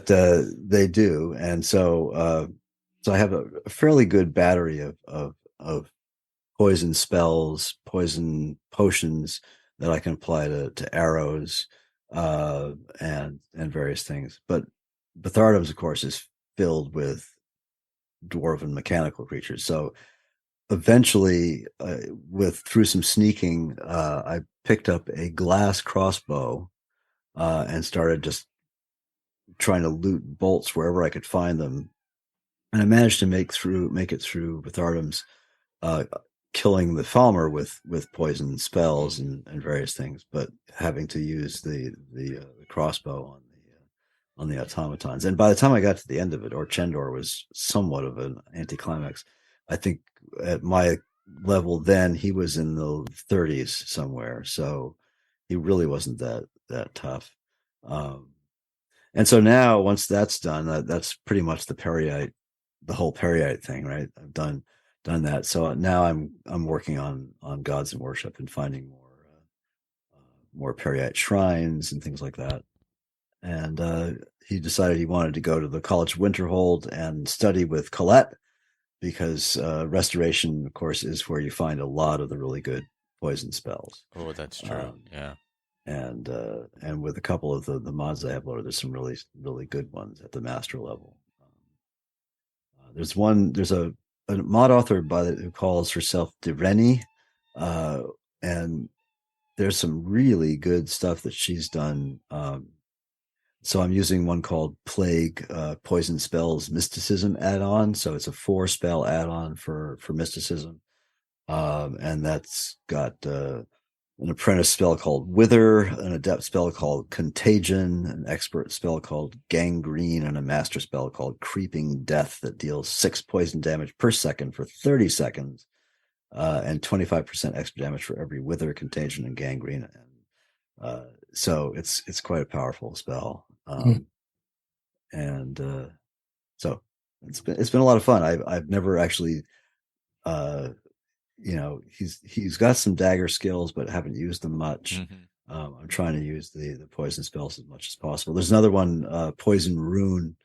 they do, and so I have a fairly good battery of poison spells, poison potions that I can apply to arrows and various things. But Bethardum's, of course, is filled with dwarven mechanical creatures. So eventually, through some sneaking, I picked up a glass crossbow and started just trying to loot bolts wherever I could find them. And I managed to make it through Bethardum's, killing the Falmer with poison spells and various things, but having to use the crossbow on the automatons. And by the time I got to the end of it, Orchendor was somewhat of an anticlimax. I think at my level then, he was in the 30s somewhere, so he really wasn't that tough. And so now, once that's done, that's pretty much the whole Peryite thing, right? I've done that. So now I'm working on Gods and Worship and finding more Peryite shrines and things like that. And he decided he wanted to go to the College of Winterhold and study with Colette, because Restoration, of course, is where you find a lot of the really good poison spells. Oh, that's true. Yeah. And with a couple of the mods I have loaded, there's some really, really good ones at the master level. There's a mod author who calls herself Direni, and there's some really good stuff that she's done. So I'm using one called Plague Poison Spells Mysticism add-on. So it's a 4-spell add-on for Mysticism. And that's got an apprentice spell called Wither, an adept spell called Contagion, an expert spell called Gangrene, and a master spell called Creeping Death that deals 6 poison damage per second for 30 seconds, and 25% extra damage for every Wither, Contagion, and Gangrene. And so it's quite a powerful spell. And so it's been a lot of fun. I've never actually he's got some dagger skills, but haven't used them much. I'm trying to use the poison spells as much as possible. There's another one, Poison Rune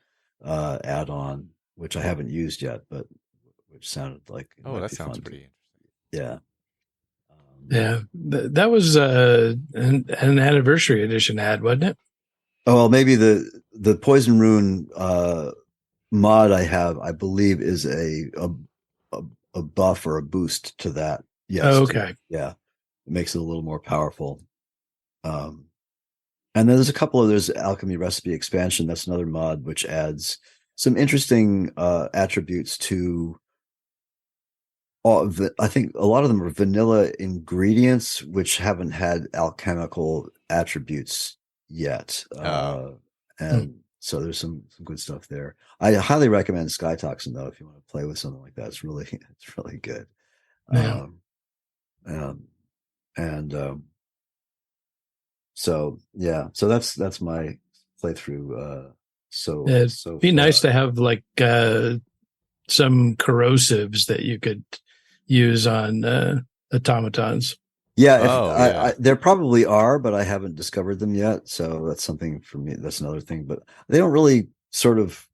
add-on, which I haven't used yet, but which sounded like that sounds pretty interesting. Yeah, that was an anniversary edition ad, wasn't it? Oh, well, maybe the Poison Rune mod I have, I believe, is a buff or a boost to that. Yes. Oh, okay. Yeah. It makes it a little more powerful. And then there's Alchemy Recipe Expansion. That's another mod which adds some interesting attributes to I think a lot of them are vanilla ingredients which haven't had alchemical attributes yet. So there's some good stuff there. I highly recommend Sky Toxin, though, if you want to play with something like that. It's really good. Yeah. So that's my playthrough. It'd be nice to have like some corrosives that you could use on automatons. Yeah, there probably are, but I haven't discovered them yet. So that's something for me. That's another thing. But they don't really sort of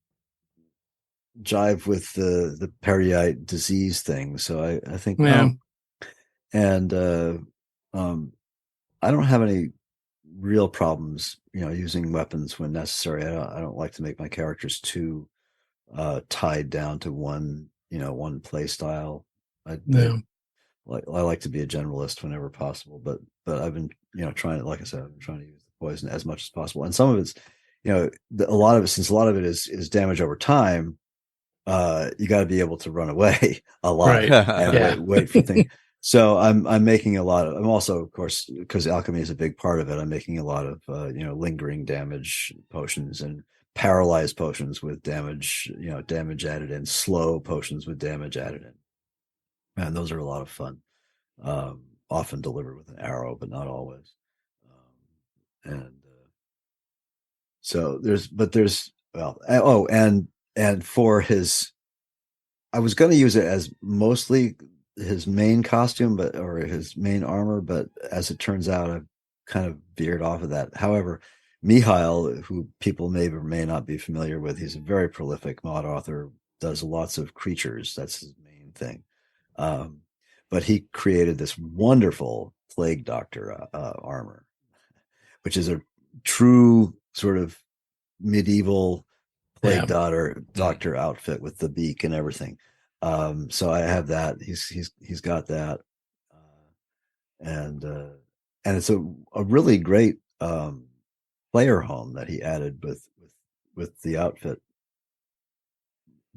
jive with the Peryite disease thing. So I think, I don't have any real problems, using weapons when necessary. I don't like to make my characters too tied down to one play style. I like to be a generalist whenever possible, but I've been, trying to, like I said, I've been trying to use the poison as much as possible. And some of it's, since a lot of it is damage over time, you got to be able to run away a lot, right? And wait for things. So I'm making a lot of. I'm also, of course, because alchemy is a big part of it. I'm making a lot of lingering damage potions and paralyzed potions with damage damage added in, slow potions with damage added in, and those are a lot of fun. Often delivered with an arrow, but not always. And so there's and for his, I was going to use it as mostly his main costume, or his main armor, but as it turns out, I've kind of veered off of that. However, Mihail, who people may or may not be familiar with, he's a very prolific mod author, does lots of creatures. That's his main thing. But he created this wonderful Plague Doctor armor, which is a true sort of medieval Plague Doctor outfit with the beak and everything. So I have that. He's got that, and it's a really great player home that he added with the outfit.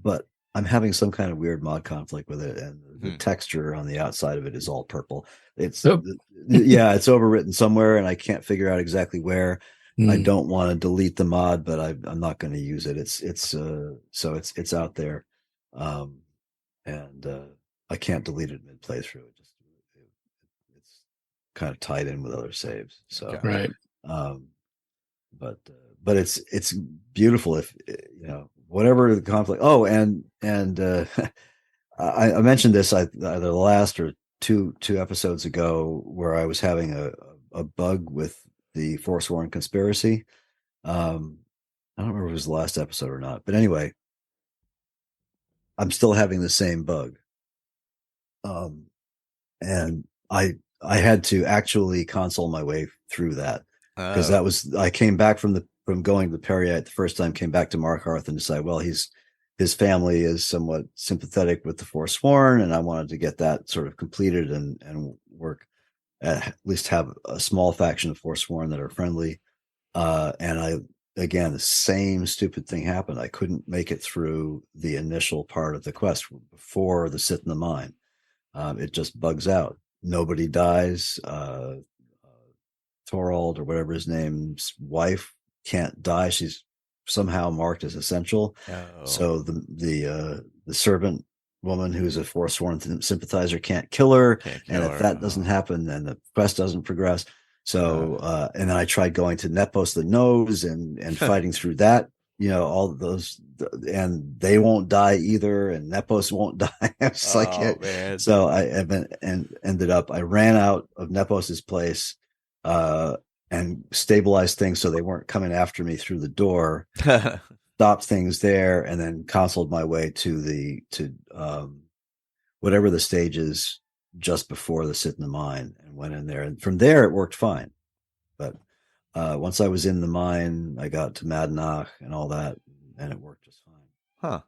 But I'm having some kind of weird mod conflict with it, and the texture on the outside of it is all purple. It's it's overwritten somewhere, and I can't figure out exactly where. I don't want to delete the mod, but I'm not going to use it. It's out there, and I can't delete it mid playthrough. It's kind of tied in with other saves. So right. But it's beautiful if whatever the conflict. Oh, and I mentioned this either the last or two episodes ago, where I was having a bug with the Forsworn conspiracy. I don't remember if it was the last episode or not, but anyway, I'm still having the same bug. And I had to actually console my way through that, because I came back from going to the Periite the first time, came back to Markarth and decided, well, his family is somewhat sympathetic with the Forsworn, and I wanted to get that sort of completed and work, at least have a small faction of Forsworn that are friendly. And again, the same stupid thing happened. I couldn't make it through the initial part of the quest before the sit in the mine. It just bugs out. Nobody dies. Thorald, or whatever his name's wife, can't die. She's somehow marked as essential. So the servant woman, who's a Forsworn sympathizer, can't kill her. And if that doesn't happen, then the quest doesn't progress. So and then I tried going to Nepos the Nose and fighting through that, all those, and they won't die either, and Nepos won't die. It's man. So I ended up, I ran out of Nepos's place and stabilized things so they weren't coming after me through the door. Stopped things there, and then consoled my way to whatever the stage is just before the sit in the mine, and went in there. And from there, it worked fine. But once I was in the mine, I got to Madnach and all that, and it worked just fine. Huh.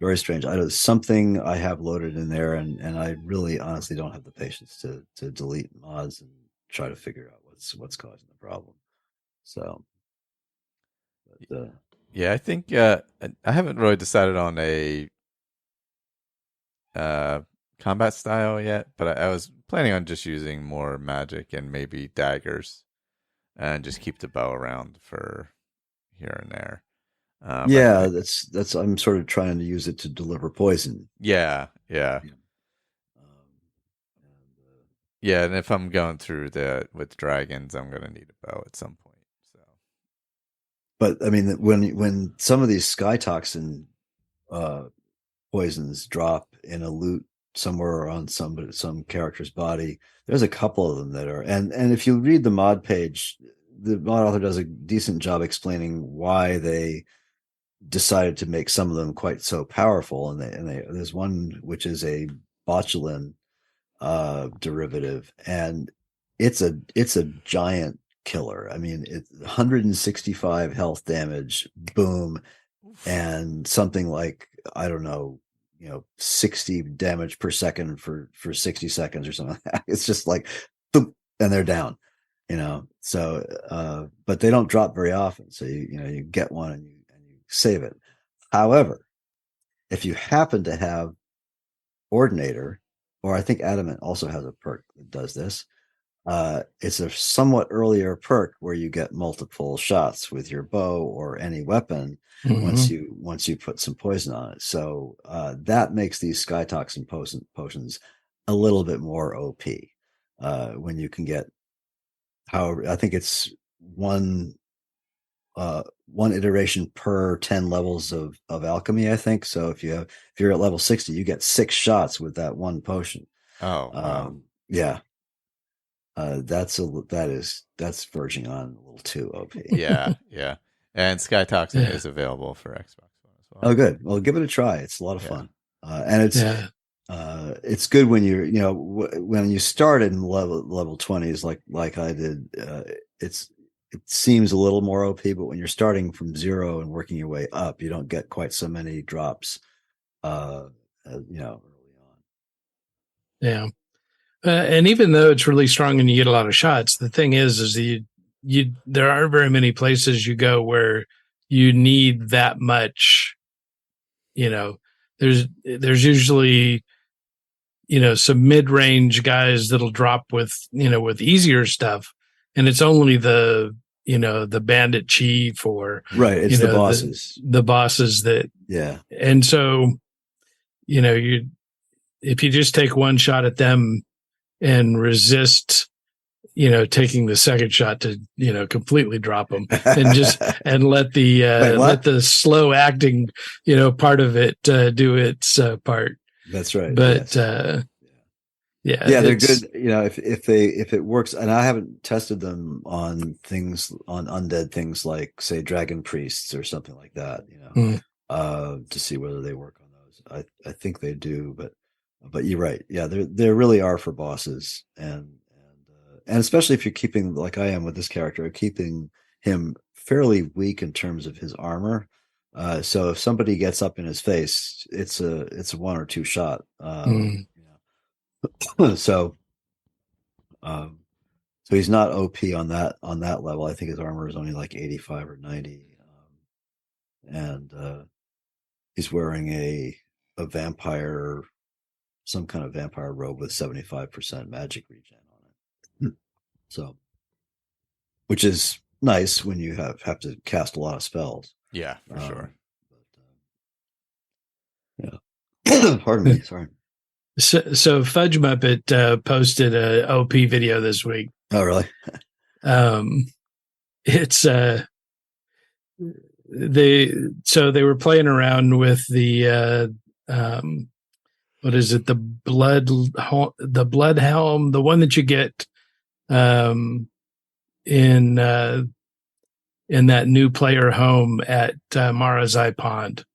Very strange. Something I have loaded in there, and I really honestly don't have the patience to delete mods and try to figure out what's causing the problem. So, but, yeah, I think I haven't really decided on a combat style yet, but I was planning on just using more magic and maybe daggers, and just keep the bow around for here and there. That's I'm sort of trying to use it to deliver poison. Yeah. And if I'm going through with dragons, I'm going to need a bow at some point. So, but I mean, when some of these sky toxin poisons drop in a loot somewhere on some character's body, there's a couple of them that are, and if you read the mod page, the mod author does a decent job explaining why they decided to make some of them quite so powerful. And there's one which is a botulin derivative, and it's a giant killer. I mean, it's 165 health damage, boom, and something like, I don't know, 60 damage per second for 60 seconds or something like that. It's just like boom, and they're down. So but they don't drop very often, so you get one and you save it. However, if you happen to have Ordinator, or I think Adamant also has a perk that does this. It's a somewhat earlier perk where you get multiple shots with your bow or any weapon once you put some poison on it. So that makes these sky toxin potions a little bit more OP. When you can get, however, I think it's one iteration per 10 levels of alchemy, I think. So if you're at level 60, you get 6 shots with that one potion. Oh, wow. Yeah. That's verging on a little too OP. Yeah. And Sky Toxin is available for Xbox One as well. Oh, good. Well, give it a try. It's a lot of fun. And it's good when when you start in level 20s, like I did, it seems a little more OP, but when you're starting from 0 and working your way up, you don't get quite so many drops, early on. Yeah. And even though it's really strong and you get a lot of shots, the thing is there aren't very many places you go where you need that much. There's usually, some mid-range guys that'll drop with easier stuff, and it's only the bandit chief or right. It's the bosses, the bosses that, and so if you just take one shot at them and resist, taking the second shot to, completely drop them and let the slow acting, part of it, do its part. That's right. But, they're good. If it works, and I haven't tested them on undead things like, say, dragon priests or something like that, to see whether they work on those. I think they do, but you're right. Yeah, they really are for bosses, and especially if you're keeping, like I am with this character, keeping him fairly weak in terms of his armor. So if somebody gets up in his face, it's a 1 or 2 shot. So he's not OP on that level. I think his armor is only like 85 or 90, and he's wearing a vampire. Some kind of vampire robe with 75% magic regen on it. So, which is nice when you have to cast a lot of spells. Yeah, for sure. Yeah. Pardon me. Sorry. So Fudge Muppet posted a OP video this week. Oh, really? It's they were playing around with the what is it? The blood helm, the one that you get in that new player home at Mara's Eye Pond.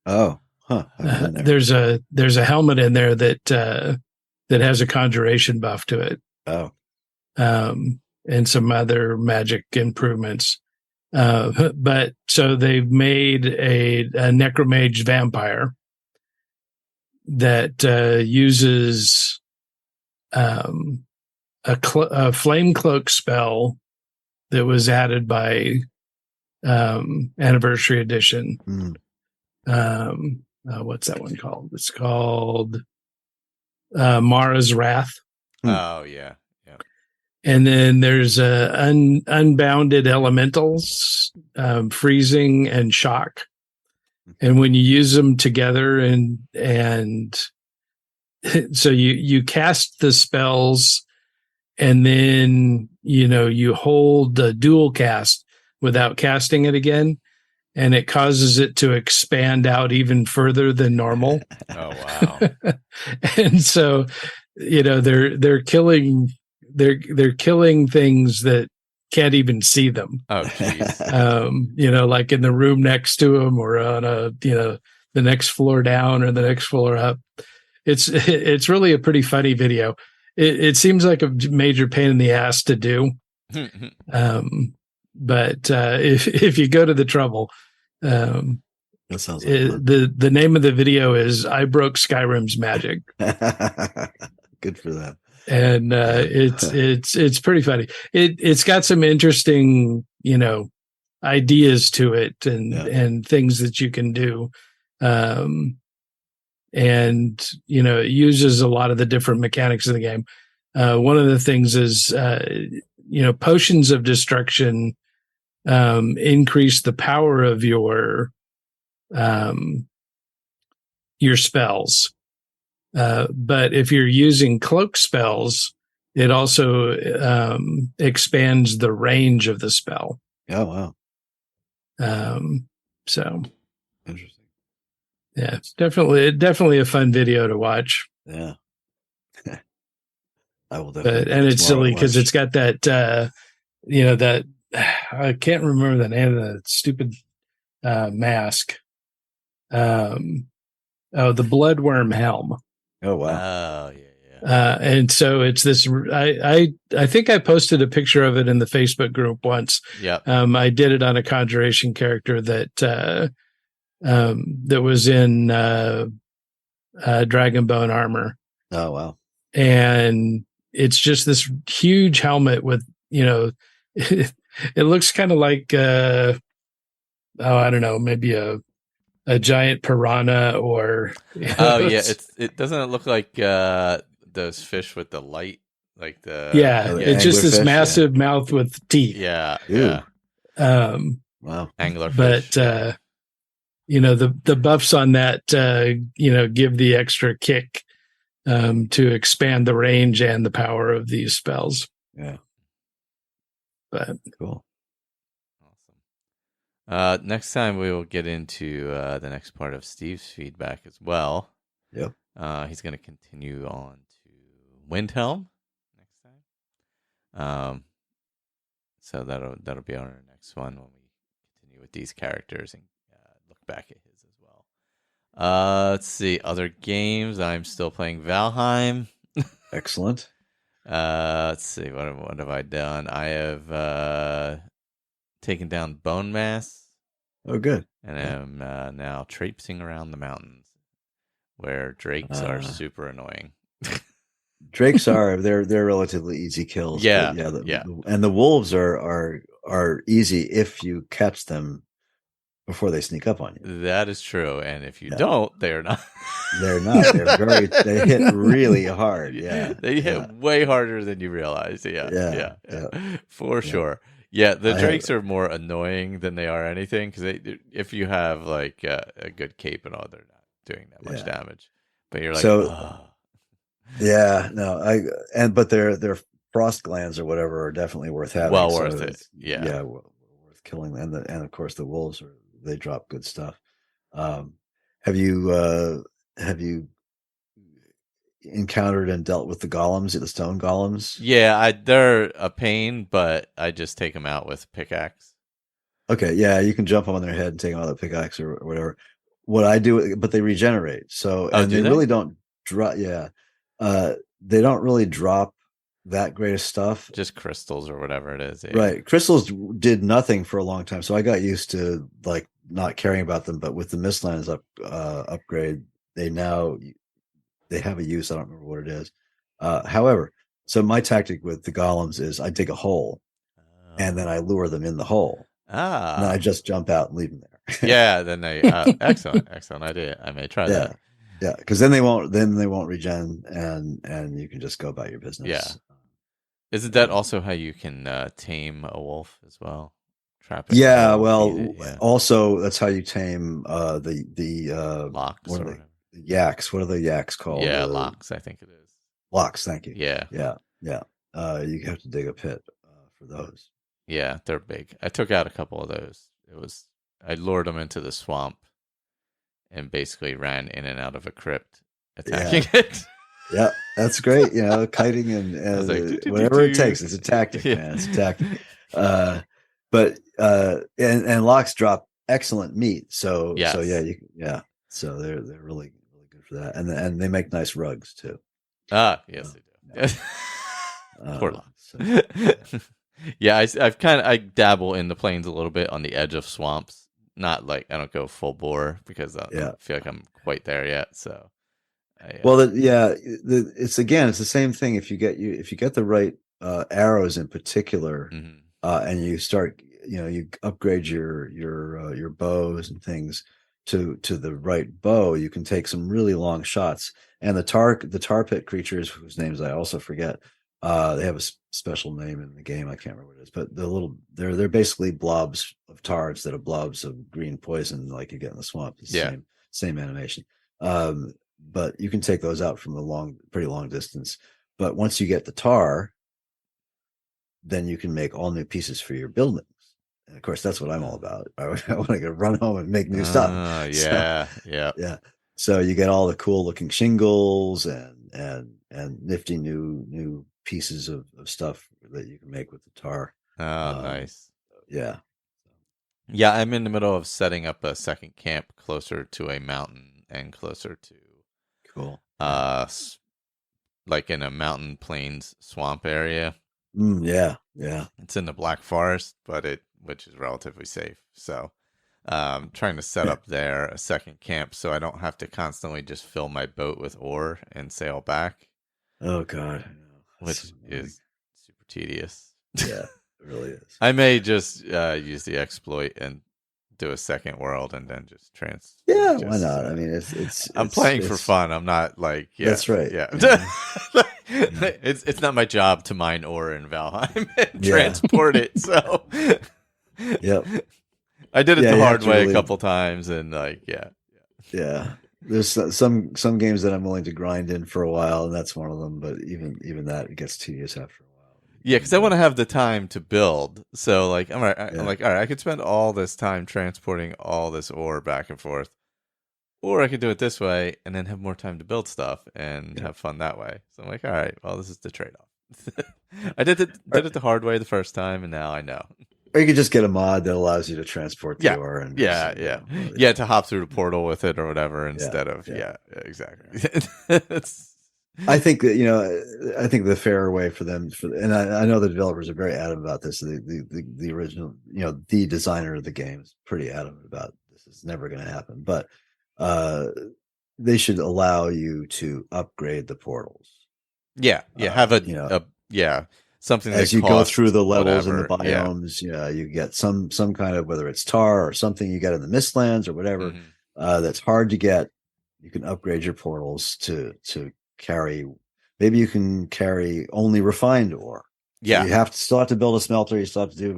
Oh, huh. There's a helmet in there that has a conjuration buff to it. Oh, and some other magic improvements. But so they've made a necromage vampire that uses a flame cloak spell that was added by Anniversary Edition. What's that one called? It's called Mara's Wrath. Oh, yeah. And then there's unbounded elementals, freezing and shock. And when you use them together and so you cast the spells, and then, you hold the dual cast without casting it again, and it causes it to expand out even further than normal. Oh, wow. And so, they're killing things that can't even see them. Oh, geez. Like in the room next to them, or on the next floor down or the next floor up. It's really a pretty funny video. It seems like a major pain in the ass to do. But if you go to the trouble, that sounds like the name of the video is "I Broke Skyrim's Magic." Good for them. And it's pretty funny. It's got some interesting, ideas to it, and things that you can do. and it uses a lot of the different mechanics of the game. One of the things is potions of destruction increase the power of your spells, but if you're using cloak spells, it also expands the range of the spell. Oh wow! So interesting. Yeah, it's definitely a fun video to watch. Yeah. I will definitely. And it's silly because it's got that, that I can't remember the name of the stupid mask. The bloodworm helm. Oh wow! Oh yeah. And so it's this. I think I posted a picture of it in the Facebook group once. Yeah. I did it on a conjuration character that was in dragon bone armor. Oh wow! And it's just this huge helmet with it looks kind of like I don't know, maybe a giant piranha or it doesn't look like those fish with the light, like the it's just this massive mouth with teeth. Wow, anglerfish. But the buffs on that give the extra kick to expand the range and the power of these spells. Yeah. But cool. Awesome. Next time we will get into the next part of Steve's feedback as well. Yep. He's going to continue on to Windhelm next time. So that'll be our next one when we continue with these characters and look back at his as well. Let's see, other games. I'm still playing Valheim. Excellent. Let's see, what have I done? I have taken down Bone Mass. Oh, good. And I'm now traipsing around the mountains where drakes are super annoying. Drakes they're relatively easy kills. Yeah, and the wolves are easy if you catch them before they sneak up on you. That is true, and if you don't, they're not. They're not. They hit really hard. Yeah, they hit way harder than you realize. Yeah. For sure. Yeah, the drakes are more annoying than they are anything because if you have like a good cape and all, they're not doing that much damage. But you're like, but their frost glands or whatever are definitely worth having. Well worth it. Yeah, worth killing them. And of course the wolves they drop good stuff. Have you encountered and dealt with the golems, the stone golems? Yeah, they're a pain, but I just take them out with pickaxe. Okay, yeah, you can jump on their head and take them out with a pickaxe or whatever. What I do, but they regenerate. So and they really don't drop. Yeah, they don't really drop that great of stuff. Just crystals or whatever it is. Yeah. Right, crystals did nothing for a long time, so I got used to like not caring about them. But with the Mistlands upgrade, they have a use. I don't remember what it is. However, so my tactic with the golems is I dig a hole and then I lure them in the hole. And then I just jump out and leave them there. Yeah, then they excellent idea. I may try that. Yeah, because then they won't regen and you can just go about your business. Yeah. Isn't that also how you can tame a wolf as well? Trap it. Yeah, also that's how you tame the locks. Yaks. What are the yaks called? Yeah, locks, I think it is. Locks, thank you. Yeah. You have to dig a pit for those. Yeah, they're big. I took out a couple of those. I lured them into the swamp and basically ran in and out of a crypt attacking it. Yeah, that's great. Kiting and whatever it takes. It's a tactic, man. It's a tactic. But locks drop excellent meat. So yes. So So they're really good for that, and they make nice rugs too. Yes, they do. Poor locks. Yeah, I dabble in the plains a little bit on the edge of swamps. Not like I don't go full bore because I don't feel like I'm quite there yet. So, it's the same thing. If you get the right arrows in particular, and you start you upgrade your bows and things, to the right bow, you can take some really long shots. And the tar pit creatures, whose names I also forget, they have a special name in the game. I can't remember what it is, but they're basically blobs of tar instead of blobs of green poison like you get in the swamp. It's the same animation. But you can take those out from a pretty long distance. But once you get the tar, then you can make all new pieces for your buildings. And of course, that's what I'm all about. I want to go run home and make new stuff. Yeah, so, yeah. So you get all the cool looking shingles and nifty new pieces of stuff that you can make with the tar. Oh, nice. Yeah. Yeah, I'm in the middle of setting up a second camp closer to a mountain and closer to cool. Like in a mountain plains swamp area. Yeah. It's in the Black Forest, which is relatively safe. So trying to set up there a second camp so I don't have to constantly just fill my boat with ore and sail back. Oh God. Which is super tedious. Yeah, it really is. I may just use the exploit and do a second world and then just why not? I mean, I'm playing for fun. I'm not like that's right. Yeah. It's not my job to mine ore in Valheim and transport it. So yep. I did it the hard way a couple times and yeah. There's some games that I'm willing to grind in for a while, and that's one of them. But even that, it gets tedious after a while. Yeah, because I want to have the time to build. So like, I'm like, all right, I could spend all this time transporting all this ore back and forth, or I could do it this way and then have more time to build stuff and have fun that way. So I'm like, all right, well, this is the trade-off. I did it the hard way the first time, and now I know. Or you could just get a mod that allows you to transport the ore. And to hop through the portal with it or whatever instead of exactly. I think that I think the fairer way for them and I know the developers are very adamant about this. The original, the designer of the game is pretty adamant about this. It's never going to happen, but they should allow you to upgrade the portals. Have something as you go through the levels and the biomes. You get some kind of, whether it's tar or something you get in the Mistlands or whatever, that's hard to get. You can upgrade your portals to carry. Maybe you can carry only refined ore. Yeah, so you still have to build a smelter. You still have to do,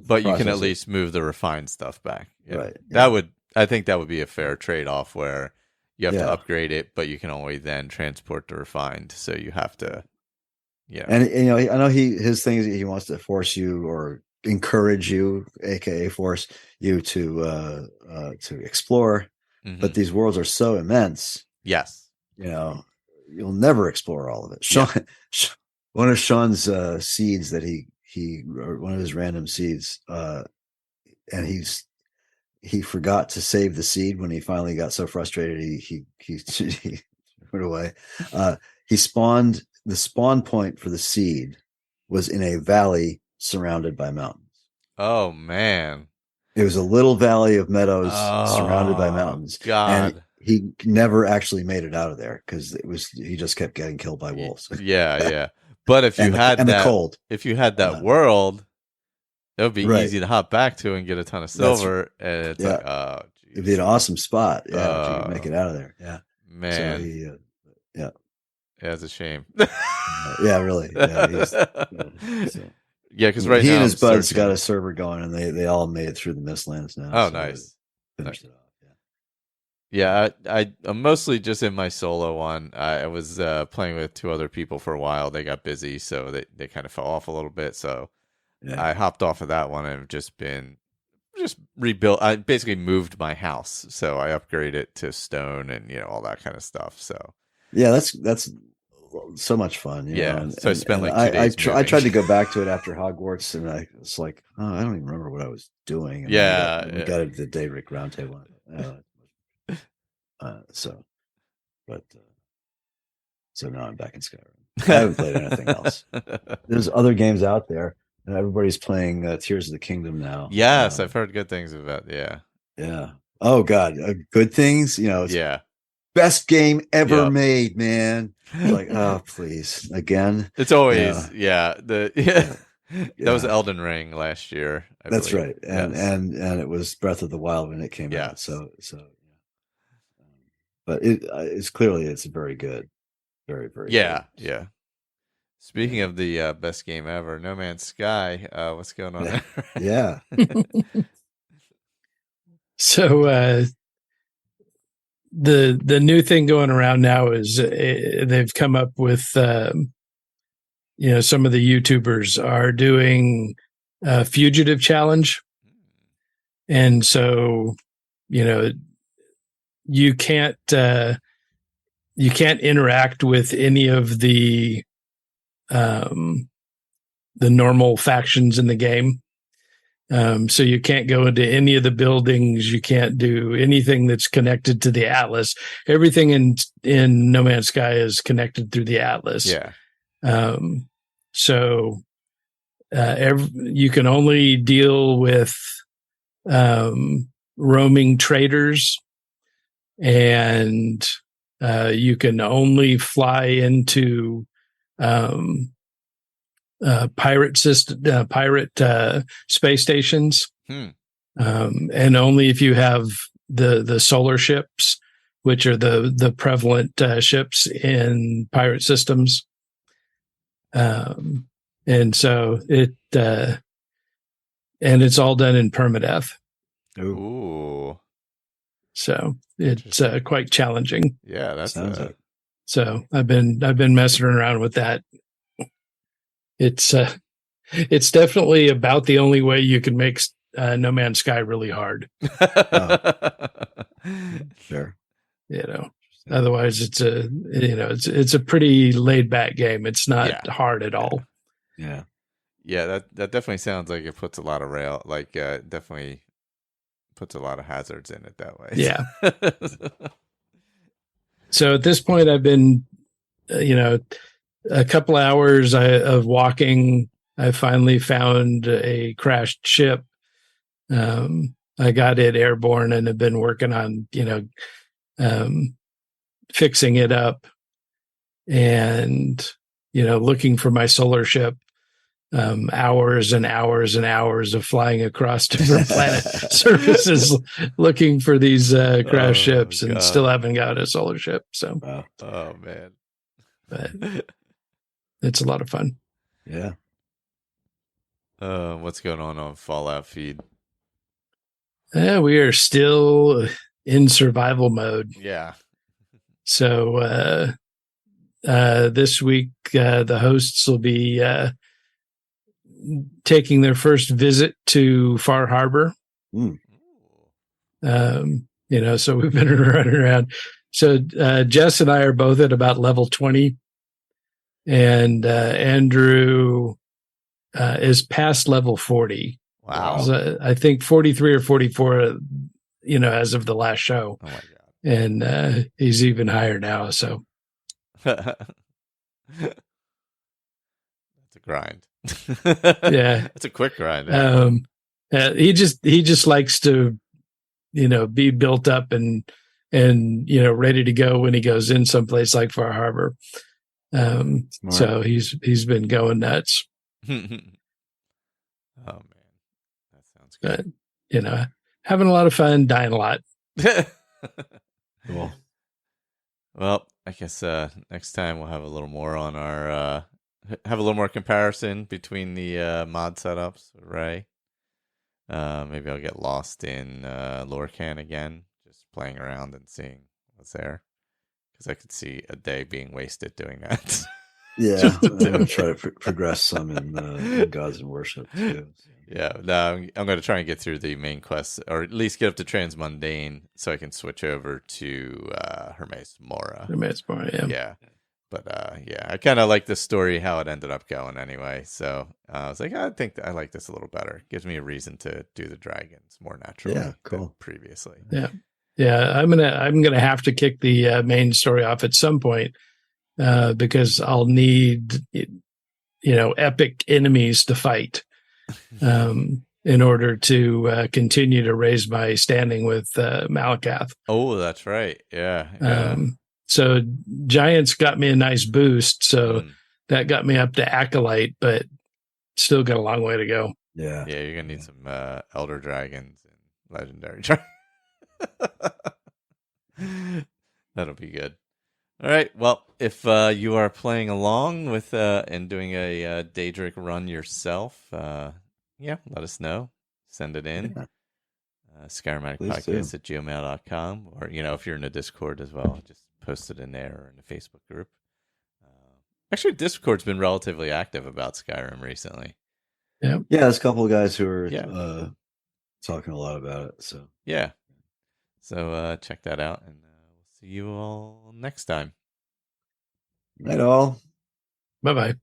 but you can at least move the refined stuff back. Yeah. Right. I think that would be a fair trade-off where you have to upgrade it, but you can only then transport the refined. So you have to. Yeah, and I know his thing is he wants to force you or encourage you, aka force you to explore. But these worlds are so immense. Yes, you'll never explore all of it. One of Sean's seeds that he or one of his random seeds, and he forgot to save the seed when he finally got so frustrated he put it away. He spawned. The spawn point for the seed was in a valley surrounded by mountains. Oh man. It was a little valley of meadows surrounded by mountains. God. And he never actually made it out of there because he just kept getting killed by wolves. Yeah. But if you had the cold. If you had that world, that would be easy to hop back to and get a ton of silver. And it's like, oh, geez. It'd be an awesome spot. Yeah, if you could make it out of there. Yeah. Man. So yeah, it's a shame. Yeah, really. Yeah, because right he now and his buds got a server going, and they all made it through the Mistlands now. Oh, so nice. Finished it off. Yeah, I'm mostly just in my solo one. I was playing with two other people for a while. They got busy, so they kind of fell off a little bit. So I hopped off of that one and have just rebuilt. I basically moved my house, so I upgraded it to stone and all that kind of stuff. So. Yeah, that's so much fun. So I spent like 2 days. I tried to go back to it after Hogwarts, and I was like, I don't even remember what I was doing. And we got it to the Daedric Roundtable. So now I'm back in Skyrim. I haven't played anything else. There's other games out there, and everybody's playing Tears of the Kingdom now. Yes, I've heard good things about. Yeah. Oh God, good things. Best game ever made, man. Like, oh, please, again. It's always That was Elden Ring last year. That's believe. right, and it was Breath of the Wild when it came out. So, but it's clearly very good, very very good. Yeah. Speaking of the best game ever, No Man's Sky. What's going on there? Yeah. So the new thing going around now is they've come up with some of the YouTubers are doing a fugitive challenge, and so you can't interact with any of the normal factions in the game. So you can't go into any of the buildings. You can't do anything that's connected to the Atlas. Everything in No Man's Sky is connected through the Atlas. Yeah. So you can only deal with roaming traders, and you can only fly into pirate space stations, and only if you have the solar ships, which are the prevalent ships in pirate systems. And so and it's all done in permadeath. Ooh. So it's quite challenging. Yeah, that's So I've been messing around with that. It's definitely about the only way you can make No Man's Sky really hard. Sure. Otherwise it's a pretty laid back game. It's not hard at all. Yeah. Yeah, that definitely sounds like it puts a lot of definitely puts a lot of hazards in it that way. Yeah. So at this point I've been a couple hours of walking. I finally found a crashed ship. I got it airborne and have been working on, fixing it up and, looking for my solar ship. Hours and hours and hours of flying across different planet surfaces looking for these crash ships, and still haven't got a solar ship. So, oh man, but it's a lot of fun. Yeah. What's going on Fallout feed? We are still in survival mode. Yeah. So this week the hosts will be taking their first visit to Far Harbor. So we've been running around. So Jess and I are both at about level 20, and Andrew is past level 40. Wow. So I think 43 or 44, as of the last show. Oh my God. And he's even higher now. So that's a grind. Yeah, it's a quick grind. He just likes to, be built up and ready to go when he goes in someplace like Far Harbor. So he's been going nuts. Oh man, that sounds good. But having a lot of fun, dying a lot. Cool. Well, I guess next time we'll have a little more on our have a little more comparison between the mod setups, Ray. Maybe I'll get lost in Lorcan again, just playing around and seeing what's there, because I could see a day being wasted doing that. Yeah, I'm going to try to progress some in Gods and Worship too. So. Yeah, no, I'm going to try and get through the main quest, or at least get up to Transmundane, so I can switch over to Hermes Mora. Hermes Mora, yeah. Yeah. But I kind of like the story, how it ended up going anyway. So I was like, I think I like this a little better. Gives me a reason to do the dragons more naturally than previously. Yeah. I'm gonna have to kick the main story off at some point because I'll need epic enemies to fight in order to continue to raise my standing with Malakath. Oh, that's right. Yeah. So Giants got me a nice boost, so that got me up to Acolyte, but Still got a long way to go. Yeah. Yeah, you're gonna need some elder dragons and legendary dragons. That'll be good. All right. Well, if you are playing along with and doing a Daedric run yourself, yeah, let us know. Send it in. Yeah. Skyrim Addict Podcast at gmail.com. Or, if you're in a Discord as well, just post it in there or in the Facebook group. Actually, Discord's been relatively active about Skyrim recently. Yeah. Yeah, there's a couple of guys who are talking a lot about it. So yeah. So check that out, and we'll see you all next time. Night all. Bye-bye.